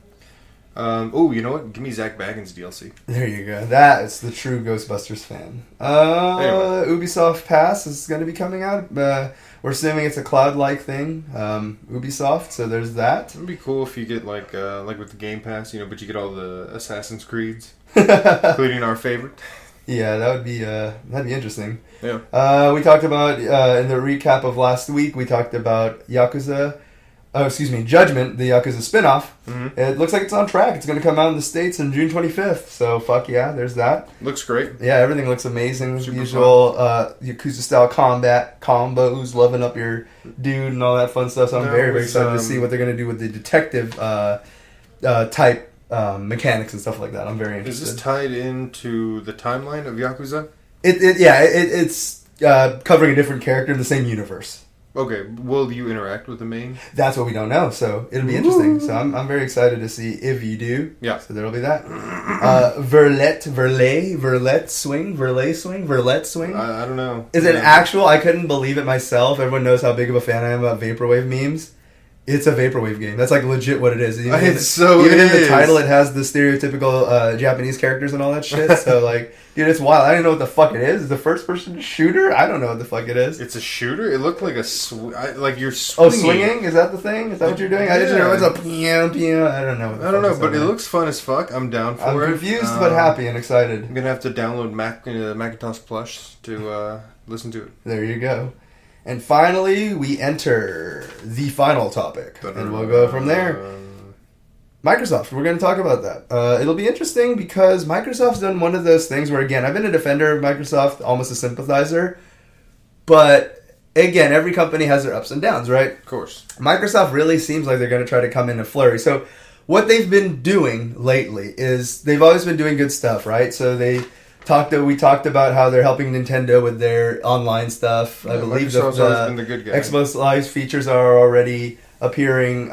You know what? Give me Zach Baggins DLC. There you go. That is the true Ghostbusters fan. Anyway. Ubisoft Pass is going to be coming out. We're assuming it's a cloud-like thing. Ubisoft, so there's that. It'd be cool if you get like with the Game Pass, but you get all the Assassin's Creeds, including our favorite. Yeah, that'd be interesting. Yeah. We talked about in the recap of last week. We talked about Yakuza. Judgment, the Yakuza spinoff. Mm-hmm. It looks like it's on track. It's going to come out in the States on June 25th. So, fuck yeah, there's that. Looks great. Yeah, everything looks amazing. Super usual Yakuza-style combat, combos, loving up your dude and all that fun stuff. So I'm very, very excited to see what they're going to do with the detective type mechanics and stuff like that. I'm very interested. Is this tied into the timeline of Yakuza? It's covering a different character in the same universe. Okay, will you interact with the main? That's what we don't know, so it'll be interesting. So I'm very excited to see if you do. Yeah. So there'll be that. Verlet swing. I don't know. Is it actual? I couldn't believe it myself. Everyone knows how big of a fan I am about vaporwave memes. It's a vaporwave game. That's like legit what it is. Even Even in the title, it has the stereotypical Japanese characters and all that shit. So like, dude, it's wild. I don't know what the fuck it is. Is it a first-person shooter? I don't know what the fuck it is. It's a shooter. It looked like like you're swinging. Oh, swinging? Is that the thing? Is that what you're doing? I just know it's a pew. I don't know. I don't know, but it looks fun as fuck. I'm down for it. I'm confused but happy and excited. I'm gonna have to download Macintosh Plus to listen to it. There you go. And finally, we enter the final topic, and we'll go from there. Microsoft, we're going to talk about that. It'll be interesting because Microsoft's done one of those things where, again, I've been a defender of Microsoft, almost a sympathizer, but again, every company has their ups and downs, right? Of course. Microsoft really seems like they're going to try to come in a flurry. So what they've been doing lately is they've always been doing good stuff, right? So we talked about how they're helping Nintendo with their online stuff. I believe Microsoft's always been the good guy. Xbox Live features are already appearing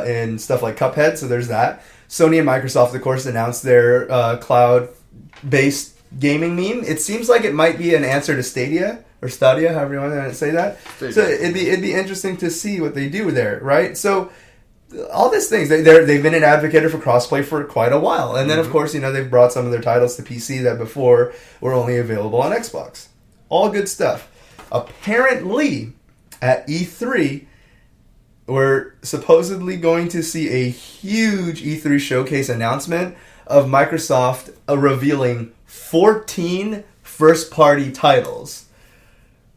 in stuff like Cuphead, so there's that. Sony and Microsoft, of course, announced their cloud-based gaming meme. It seems like it might be an answer to Stadia, or Stadia, however you want to say that. Stadia. So it'd be interesting to see what they do there, right? So all these things, they've been an advocate for crossplay for quite a while. And then, of course, they've brought some of their titles to PC that before were only available on Xbox. All good stuff. Apparently, at E3, we're supposedly going to see a huge E3 showcase announcement of Microsoft revealing 14 first-party titles.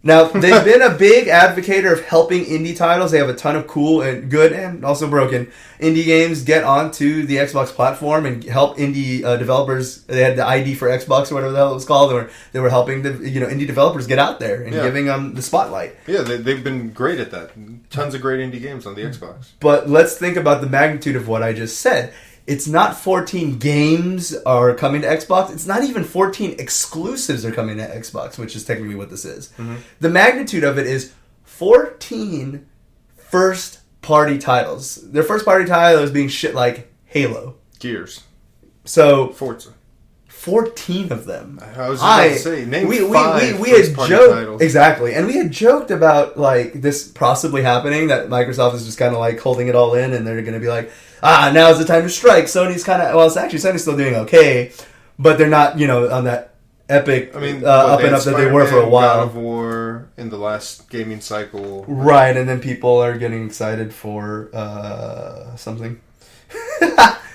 Now, they've been a big advocate of helping indie titles. They have a ton of cool and good and also broken indie games get onto the Xbox platform and help indie developers. They had the ID for Xbox or whatever the hell it was called. They were helping the indie developers get out there and giving them the spotlight. Yeah, they've been great at that. Tons of great indie games on the Xbox. But let's think about the magnitude of what I just said. It's not 14 games are coming to Xbox. It's not even 14 exclusives are coming to Xbox, which is technically what this is. Mm-hmm. The magnitude of it is 14 first-party titles. Their first-party title is being shit like Halo. Gears. So Forza. 14 of them. I was about to say, name five we had joked titles. Exactly, and we had joked about like this possibly happening, that Microsoft is just kind of like holding it all in, and they're going to be like, now's the time to strike. Sony's kind of, Sony's still doing okay, but they're not, on that epic up and up that they were for a while. God of War in the last gaming cycle, right? And then people are getting excited for something.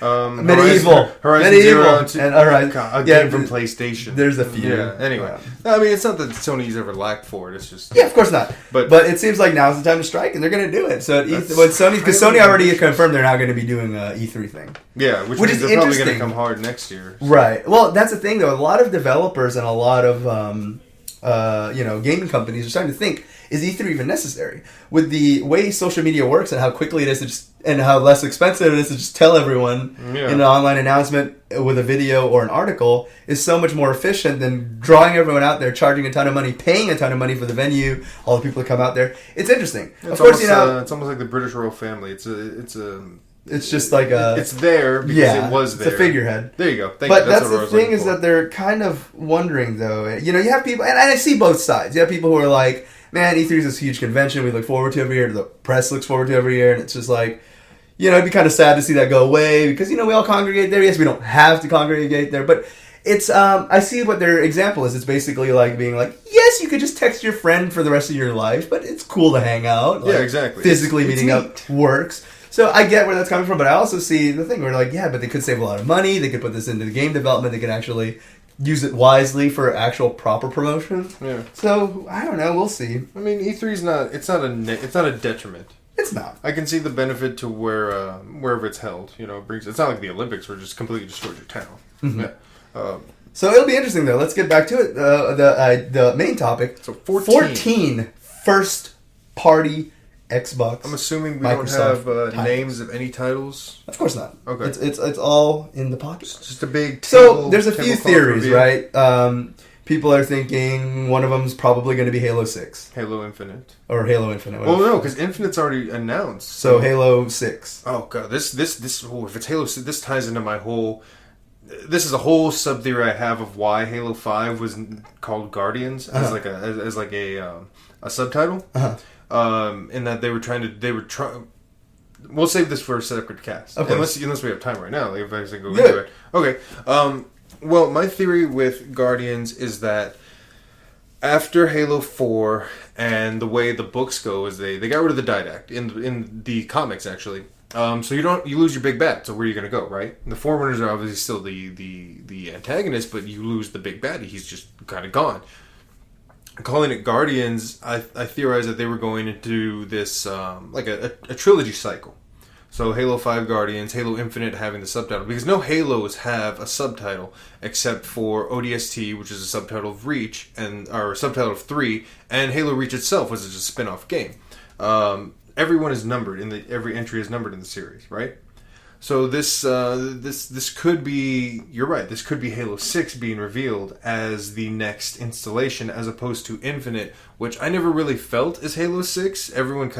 Medieval, Horizon Zero, and all right, a game from PlayStation. There's a few. Yeah. Anyway, I mean, it's not that Sony's ever lacked for it. It's just of course not. But it seems like now's the time to strike, and they're going to do it. So because Sony already confirmed they're now going to be doing a E3 thing. Yeah, which means they're probably going to come hard next year. So. Right. Well, that's the thing, though. A lot of developers and a lot of gaming companies are starting to think, is E3 even necessary? With the way social media works and how quickly it is to just, and how less expensive it is to just tell everyone in an online announcement with a video or an article is so much more efficient than drawing everyone out there, charging a ton of money, paying a ton of money for the venue, all the people that come out there. It's interesting. It's almost like the British royal family. It's just like a... It's there because it was there. It's a figurehead. There you go. But that's the thing is that they're kind of wondering, though. You have people... And I see both sides. You have people who are like, man, E3 is this huge convention we look forward to every year. The press looks forward to every year. And it's just like, it'd be kind of sad to see that go away because, we all congregate there. Yes, we don't have to congregate there. But it's... I see what their example is. It's basically like being like, yes, you could just text your friend for the rest of your life, but it's cool to hang out. Like, exactly. Physically meeting up works. So I get where that's coming from, but I also see the thing where like, but they could save a lot of money. They could put this into the game development. They could actually use it wisely for actual proper promotion. Yeah. So I don't know. We'll see. I mean, E3 is not. It's not a detriment. It's not. I can see the benefit to wherever it's held. It brings. It's not like the Olympics where it just completely destroys your town. Mm-hmm. Yeah. So it'll be interesting though. Let's get back to it. The main topic. So 14 first party Xbox. I'm assuming we Microsoft don't have names of any titles. Of course not. Okay, it's all in the pocket. It's just a big. So there's a few theories, right? People are thinking one of them is probably going to be Halo 6, Halo Infinite, or Halo Infinite. Well, no, because Infinite's already announced. So Halo 6. Oh god, this. If it's Halo 6, this ties into my whole. This is a whole sub theory I have of why Halo 5 was called Guardians as like a subtitle. In that they were we'll save this for a separate cast. Okay. Unless we have time right now. Like, if I go into it. Okay. Well, my theory with Guardians is that after Halo 4 and the way the books go is they got rid of the didact in the comics, actually. So you lose your big bad. So where are you going to go, right? And the Forerunners are obviously still the antagonist, but you lose the big baddie. He's just kind of gone. Calling it Guardians, I theorized that they were going into this like a trilogy cycle. So Halo 5 Guardians, Halo Infinite having the subtitle. Because no Halos have a subtitle except for ODST, which is a subtitle of Reach, or a subtitle of 3, and Halo Reach itself, which is a spin-off game. Everyone is numbered, every entry is numbered in the series, right? So this could be, you're right, this could be Halo 6 being revealed as the next installation as opposed to Infinite, which I never really felt is Halo 6. Everyone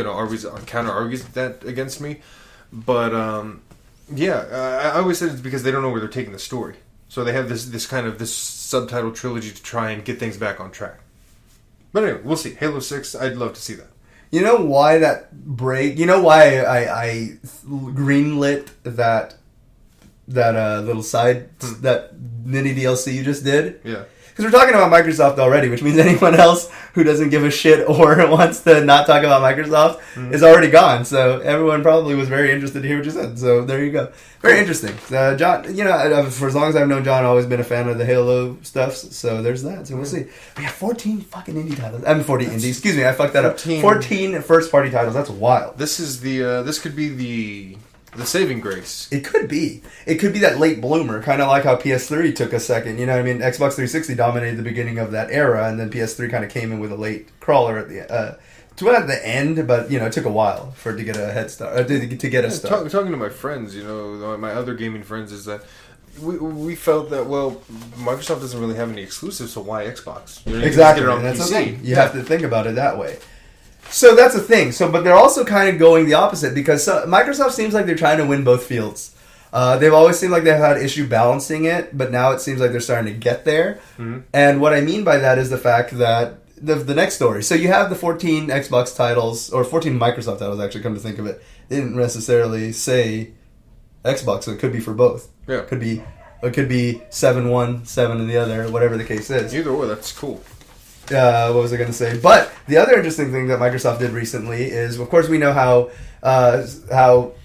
always counter-argues that against me. But, I always said it's because they don't know where they're taking the story. So they have this subtitle trilogy to try and get things back on track. But anyway, we'll see. Halo 6, I'd love to see that. You know why that break? You know why I greenlit that little side that mini DLC you just did? Yeah. Because we're talking about Microsoft already, which means anyone else who doesn't give a shit or wants to not talk about Microsoft is already gone. So everyone probably was very interested to hear what you said. So there you go. Very interesting. John, for as long as I've known John, I've always been a fan of the Halo stuff. So there's that. So we'll see. We have 14 fucking indie titles. 14 indie. Excuse me, I fucked that 14. Up. 14 first-party titles. That's wild. This is this could be the saving grace. It could be. It could be that late bloomer, kind of like how PS3 took a second. You know what I mean? Xbox 360 dominated the beginning of that era, and then PS3 kind of came in with a late crawler at the end, but it took a while for it to get a head start. To get a start. Talking to my friends, my other gaming friends, is that we felt that Microsoft doesn't really have any exclusives, so why Xbox? Exactly, and that's the thing. You have to think about it that way. So that's the thing. But they're also kind of going the opposite because Microsoft seems like they're trying to win both fields. They've always seemed like they've had issue balancing it, but now it seems like they're starting to get there. Mm-hmm. And what I mean by that is the fact that the next story. So you have the 14 Xbox titles, or 14 Microsoft titles, actually, come to think of it. They didn't necessarily say Xbox, so it could be for both. Yeah. It could be 7 one, 7 in the other, whatever the case is. Either way, that's cool. What was I going to say? But the other interesting thing that Microsoft did recently is, of course, we know how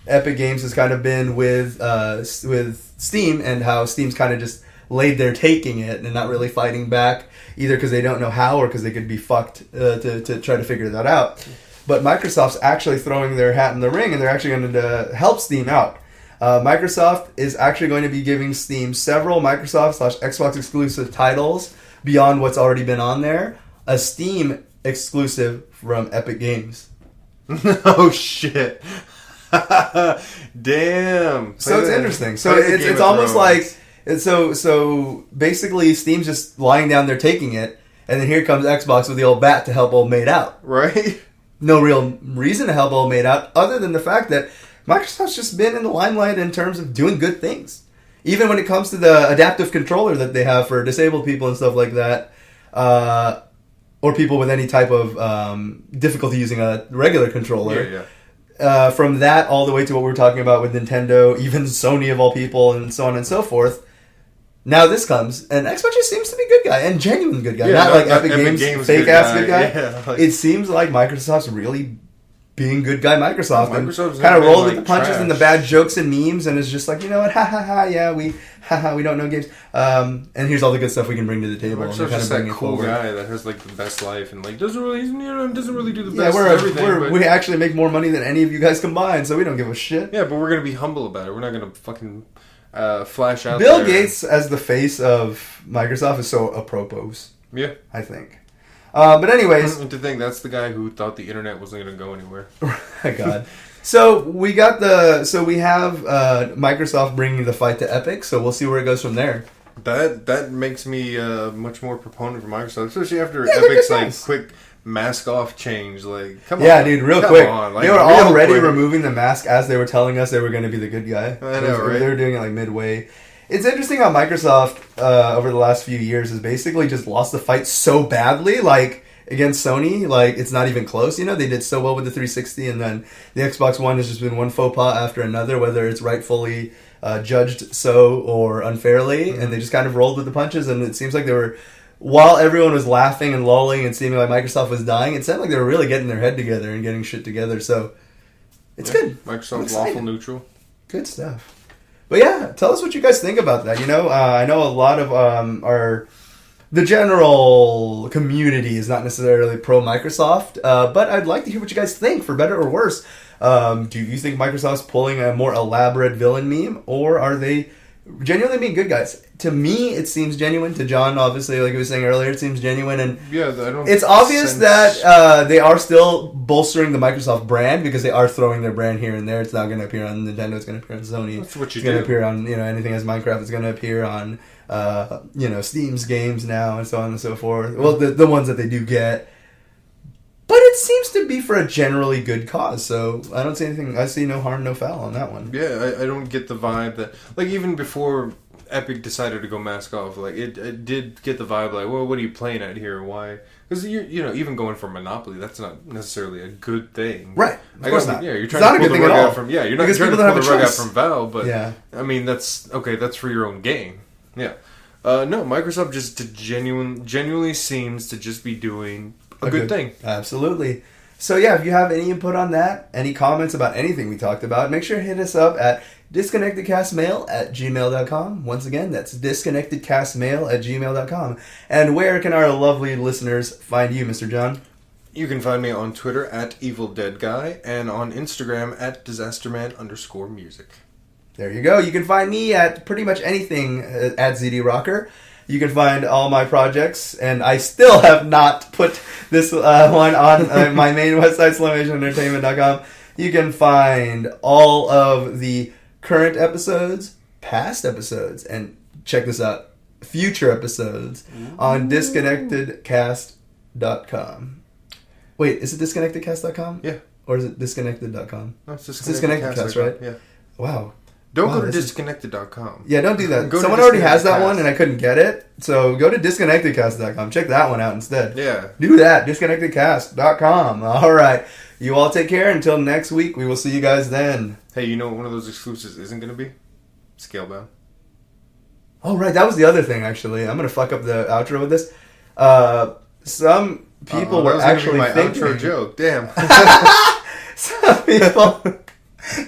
Epic Games has kind of been with Steam, and how Steam's kind of just laid there taking it and not really fighting back, either because they don't know how or because they could be fucked to try to figure that out. But Microsoft's actually throwing their hat in the ring, and they're actually going to help Steam out. Microsoft is actually going to be giving Steam several Microsoft/Xbox exclusive titles beyond what's already been on there, a Steam exclusive from Epic Games. Oh shit! Damn. So it's interesting. So it's almost like so basically Steam's just lying down there taking it, and then here comes Xbox with the old bat to help old mate out. Right? No real reason to help old mate out, other than the fact that Microsoft's just been in the limelight in terms of doing good things. Even when it comes to the adaptive controller that they have for disabled people and stuff like that, or people with any type of difficulty using a regular controller. Yeah. From that all the way to what we were talking about with Nintendo, even Sony of all people, and so on and so forth. Now this comes, and Xbox just seems to be a good guy, and genuine good guy. Not like Epic Games fake ass good guy. Yeah, it seems like Microsoft's really being good guy Microsoft, and kind of rolled with the punches and the bad jokes and memes, and it's just like, you know what, we don't know games, and here's all the good stuff we can bring to the table. Microsoft's and kind just of bring that it cool forward. guy that has like the best life and like doesn't really do the best. Yeah, we actually make more money than any of you guys combined, so we don't give a shit. Yeah, but we're gonna be humble about it. We're not gonna fucking flash out. Bill Gates as the face of Microsoft is so apropos. Yeah, I think. But anyways, to think that's the guy who thought the internet wasn't going to go anywhere. God. So we have Microsoft bringing the fight to Epic. So we'll see where it goes from there. That makes me much more proponent for Microsoft, especially after Epic's like quick mask off change. Like, come on, yeah, dude, real quick. Like, they were already removing the mask as they were telling us they were going to be the good guy. I know, right? They were doing it like midway. It's interesting how Microsoft over the last few years has basically just lost the fight so badly. Like against Sony, like, it's not even close. You know, they did so well with the 360, and then the Xbox One has just been one faux pas after another, whether it's rightfully judged so or unfairly, and they just kind of rolled with the punches, and it seems like they were, while everyone was laughing and lolling and seeming like Microsoft was dying, it sounded like they were really getting their head together and getting shit together, so it's good. Microsoft's lawful neutral. Good stuff. But yeah, tell us what you guys think about that. You know, I know a lot of the general community is not necessarily pro Microsoft, but I'd like to hear what you guys think, for better or worse. Do you think Microsoft's pulling a more elaborate villain meme, or are they genuinely being good guys? To me, it seems genuine. To John, obviously, like I was saying earlier, it seems genuine, and yeah, I don't. It's obvious that they are still bolstering the Microsoft brand, because they are throwing their brand here and there. It's not going to appear on Nintendo. It's going to appear on Sony. That's what you It's going to appear on anything as Minecraft. It's going to appear on Steam's games now, and so on and so forth. Well, the ones that they do get. But it seems to be for a generally good cause, so I don't see anything. I see no harm, no foul on that one. Yeah, I don't get the vibe that, like, even before Epic decided to go mask off, like, it did get the vibe like, well, what are you playing at here? Why? Because even going for Monopoly, that's not necessarily a good thing. Right. Of course not. Yeah, you're It's trying not to a pull good the thing rug at all. out from. Yeah, you're not Because trying to people don't pull have the a rug out choice. from Valve, but Yeah. I mean that's okay. That's for your own gain. Yeah. No, Microsoft just genuinely seems to just be doing a good thing. Absolutely. So yeah, if you have any input on that, any comments about anything we talked about, make sure to hit us up at disconnectedcastmail@gmail.com. Once again, that's disconnectedcastmail@gmail.com. And where can our lovely listeners find you, Mr. John? You can find me on Twitter at EvilDeadGuy and on Instagram at DisasterMan_music. There you go. You can find me at pretty much anything at ZD Rocker. You can find all my projects, and I still have not put this one on my main website, SlimAsianEntertainment.com. You can find all of the current episodes, past episodes, and check this out, future episodes on DisconnectedCast.com. Wait, is it DisconnectedCast.com? Yeah. Or is it Disconnected.com? No, it's DisconnectedCast, right? Yeah. Wow. Don't go to disconnected.com. Yeah, don't do that. Go to Someone already has that Disconnected one, and I couldn't get it. So go to disconnectedcast.com. Check that one out instead. Yeah. Do that. Disconnectedcast.com. All right. You all take care. Until next week, we will see you guys then. Hey, you know what one of those exclusives isn't going to be? Scalebound. Oh, right. That was the other thing, actually. I'm going to fuck up the outro with this. Some people were actually my thinking... outro joke. Damn. Some people...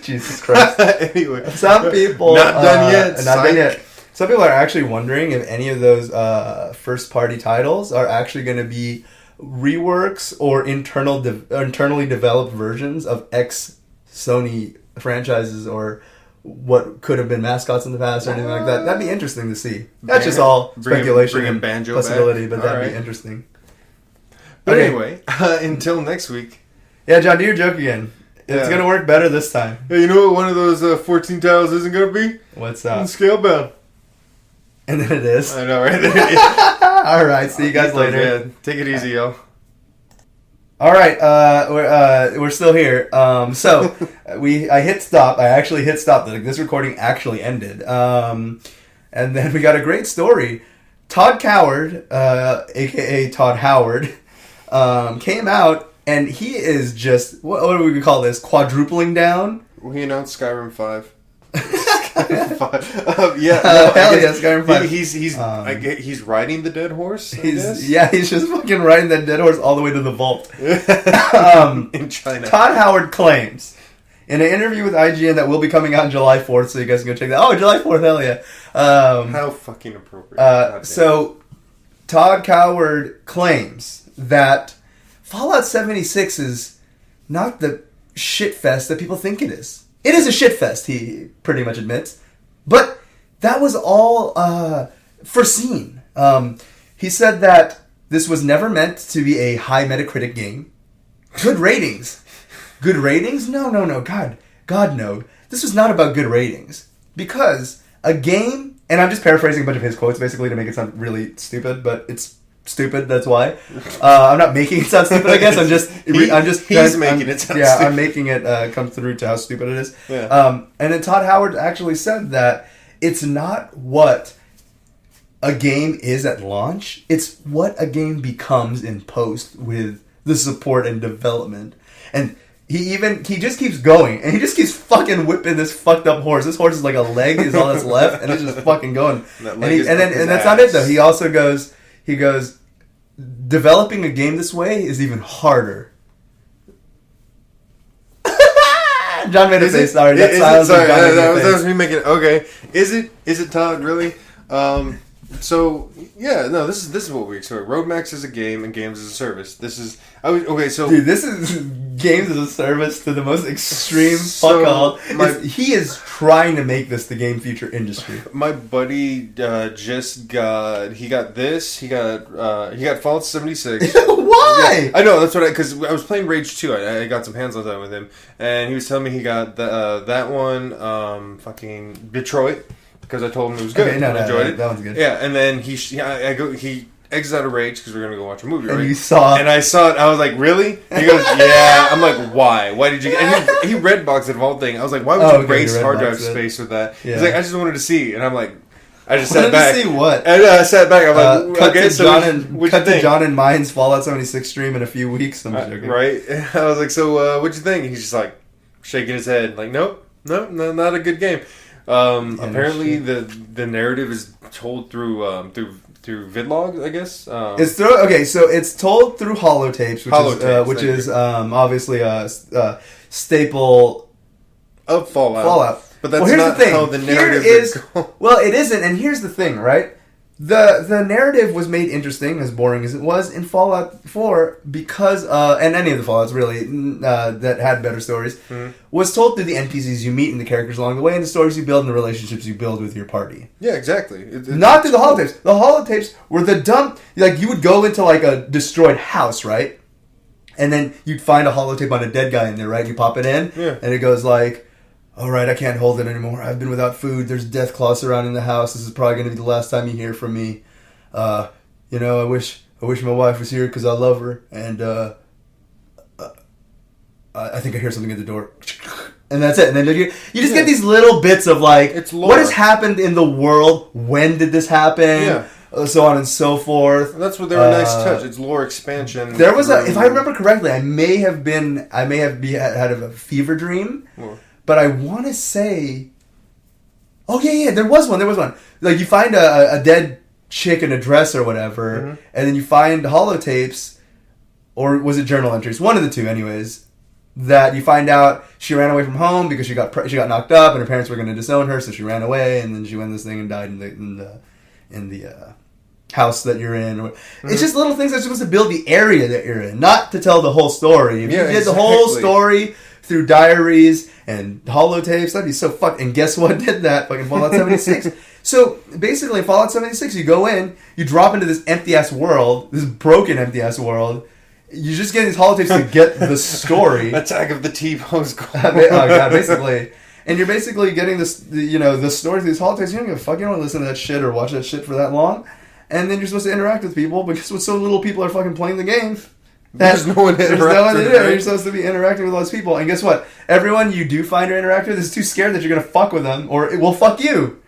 Jesus Christ. Anyway. Some people... Not done yet. Not done yet. Some people are actually wondering if any of those first-party titles are actually going to be reworks or internally developed versions of ex-Sony franchises, or what could have been mascots in the past or anything like that. That'd be interesting to see. That's just all speculation and Banjo possibility, back. but that'd All be interesting. But Okay. anyway, until next week. Yeah, John, do your joke again. It's going to work better this time. Hey, you know what one of those 14 tiles isn't going to be? What's that? Scalebound. And then it is. I know, right? All right, see you guys later. Yeah, take it easy, yo. All right, we're still here. So I hit stop. I actually hit stop. This recording actually ended. And then we got a great story. Todd Howard, aka Todd Howard, came out, and he is just, what do we call this? Quadrupling down. We announced Skyrim 5. Hell yeah, Skyrim 5. He's riding the dead horse. He's just fucking riding that dead horse all the way to the vault. In China. Todd Howard claims in an interview with IGN that will be coming out on July 4th, so you guys can go check that. Oh, July 4th, hell yeah. How fucking appropriate. So Todd Howard claims that Fallout 76 is not the shitfest that people think it is. It is a shitfest, he pretty much admits. But that was all foreseen. He said that this was never meant to be a high Metacritic game. Good ratings. Good ratings? No. God, no. This was not about good ratings. Because a game, and I'm just paraphrasing a bunch of his quotes basically to make it sound really stupid, but it's stupid, that's why. I'm not making it sound stupid, I guess. He's making it sound stupid. stupid. I'm making it come through to how stupid it is. Yeah. And then Todd Howard actually said that it's not what a game is at launch. It's what a game becomes in post with the support and development. And he just keeps going, and he just keeps fucking whipping this fucked up horse. This horse is like a leg is all that's left, and it's just fucking going. And that's not it though. He also goes, developing a game this way is even harder. John made a face. Sorry, that was me making. Okay, is it Todd really? So yeah, no. This is what we expect. Roadmax is a game, and games as a service. This is dude, this is games as a service to the most extreme fuck all. He is trying to make this the game future industry. My buddy just got this. He got Fallout 76. Why? Yeah, I know, that's what because I was playing Rage 2. I got some hands on that with him, and he was telling me he got that one, fucking Detroit. Because I told him it was good. Okay, I enjoyed it. That one's good. Yeah, and then he exits out of Rage because we're going to go watch a movie, right? And you saw it. And I saw it. I was like, really? He goes, yeah. I'm like, why? Why did you... And he Redboxed it of all things. I was like, why would you waste hard drive space with that? Yeah. He's like, I just wanted to see. And I'm like... I just sat back. To see what? And I sat back. I'm like, cut to John and mine's Fallout 76 stream in a few weeks. I'm joking. Right? And I was like, so what'd you think? And he's just like, shaking his head. Like, nope, not a good game. Apparently, the narrative is told through vidlogs, I guess. It's told through holotapes, which is obviously a staple of Fallout. But that's not how the narrative is. Well, it isn't, and here's the thing, right? The narrative was made interesting, as boring as it was, in Fallout 4 because, and any of the Fallouts really that had better stories, was told through the NPCs you meet and the characters along the way, and the stories you build and the relationships you build with your party. Yeah, exactly. Not through the holotapes. The holotapes were the dumb... Like, you would go into, like, a destroyed house, right? And then you'd find a holotape on a dead guy in there, right? You pop it in, and it goes like... All right, I can't hold it anymore. I've been without food. There's death claws surrounding the house. This is probably going to be the last time you hear from me. I wish my wife was here because I love her. And I think I hear something at the door. And that's it. And then you just get these little bits of like, what has happened in the world? When did this happen? Yeah. So on and so forth. And that's what they were nice touch. It's lore expansion. There was if I remember correctly, I may have had a fever dream. But I want to say... Oh, yeah, there was one. Like, you find a dead chick in a dress or whatever, and then you find holotapes, or was it journal entries? One of the two, anyways, that you find out she ran away from home because she got knocked up, and her parents were going to disown her, so she ran away, and then she went this thing and died in the house that you're in. It's just little things that's supposed to build the area that you're in, not to tell the whole story. If you did the whole story through diaries and holotapes, that'd be so fucked. And guess what did that? Fucking Fallout 76. So basically, Fallout 76, you go in, you drop into this empty-ass world, this broken empty-ass world. You just get these holotapes to get the story. Attack of the T-Bones. Basically. And you're basically getting this, the story through these holotapes. You don't give a fuck. You don't want to listen to that shit or watch that shit for that long. And then you're supposed to interact with people because with so little people are fucking playing the game. There's no one to interact with. Right? You're supposed to be interacting with all those people. And guess what? Everyone you do find or interact with is too scared that you're going to fuck with them or it will fuck you.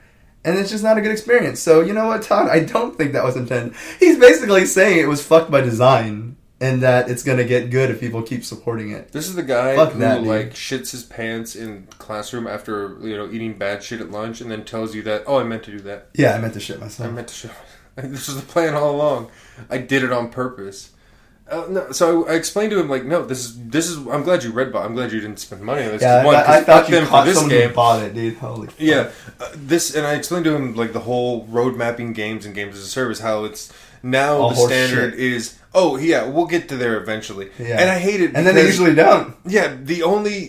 And it's just not a good experience. So, you know what, Todd? I don't think that was intended. He's basically saying it was fucked by design and that it's going to get good if people keep supporting it. This is the guy who shits his pants in classroom after, eating bad shit at lunch and then tells you that, I meant to do that. Yeah, I meant to shit myself. This was the plan all along. I did it on purpose. No, so I explained to him no, this is. I'm glad you read, but I'm glad you didn't spend money on this. Yeah, I thought you caught someone who bought it, dude. Holy fuck. Yeah, and I explained to him the whole road mapping games and games as a service. How it's now the standard is. Oh yeah, we'll get to there eventually. Yeah. And I hate it. And then they usually don't. Yeah,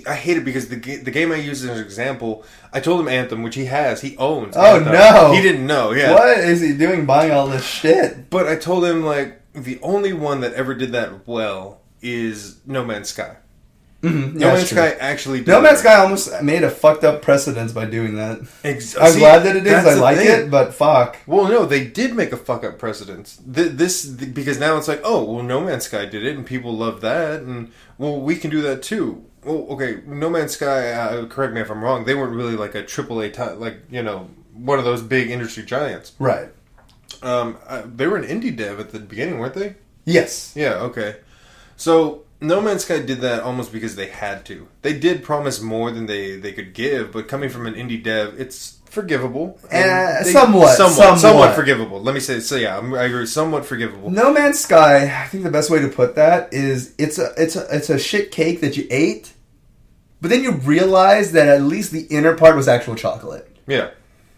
I hate it because the game I used as an example, I told him Anthem, which he owns. Oh Anthem. No, he didn't know. Yeah, what is he doing buying all this shit? But I told him the only one that ever did that well is No Man's Sky. Mm-hmm. No Man's Sky actually did No Man's Sky almost made a fucked up precedence by doing that. I'm glad that it is. I like it, but fuck. Well, no, they did make a fuck up precedence. Because now it's No Man's Sky did it, and people love that, and we can do that too. Well, okay, No Man's Sky. Correct me if I'm wrong. They weren't really a AAA one of those big industry giants, right? They were an indie dev at the beginning, weren't they? Yes. Yeah, okay. So, No Man's Sky did that almost because they had to. They did promise more than they could give, but coming from an indie dev, it's forgivable. Somewhat forgivable. Let me say, so yeah, I agree, somewhat forgivable. No Man's Sky, I think the best way to put that is it's a shit cake that you ate, but then you realize that at least the inner part was actual chocolate. Yeah.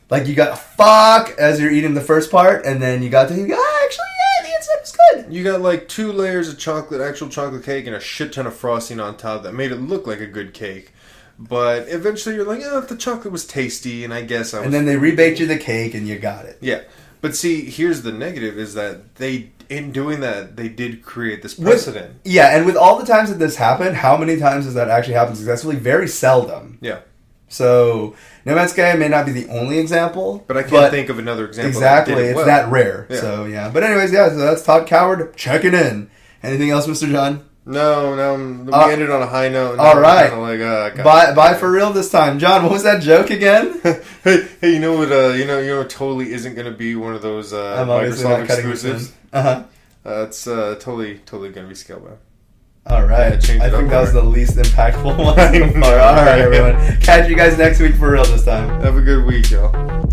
Like, you got fuck as you're eating the first part, and then you got to, actually, yeah, the inside was good. You got like 2 layers of chocolate, actual chocolate cake, and a shit ton of frosting on top that made it look like a good cake. But eventually you're like, if the chocolate was tasty, and I guess I was... And then they rebaked you the cake, and you got it. Yeah. But see, here's the negative, is that in doing that, they did create this precedent. And with all the times that this happened, how many times has that actually happened successfully? Very seldom. Yeah. So, No Man's Sky may not be the only example. But I can't think of another example. Exactly. It's that rare. Yeah. So, yeah. But anyways, so that's Todd Howard checking in. Anything else, Mr. John? No, we ended on a high note. All right. Bye for real this time. John, what was that joke again? hey, you know what? You know, totally isn't going to be one of those Microsoft exclusives. It's totally going to be Scalebound. All right. I think that was the least impactful one so far. All right, everyone. Catch you guys next week for real this time. Have a good week, y'all.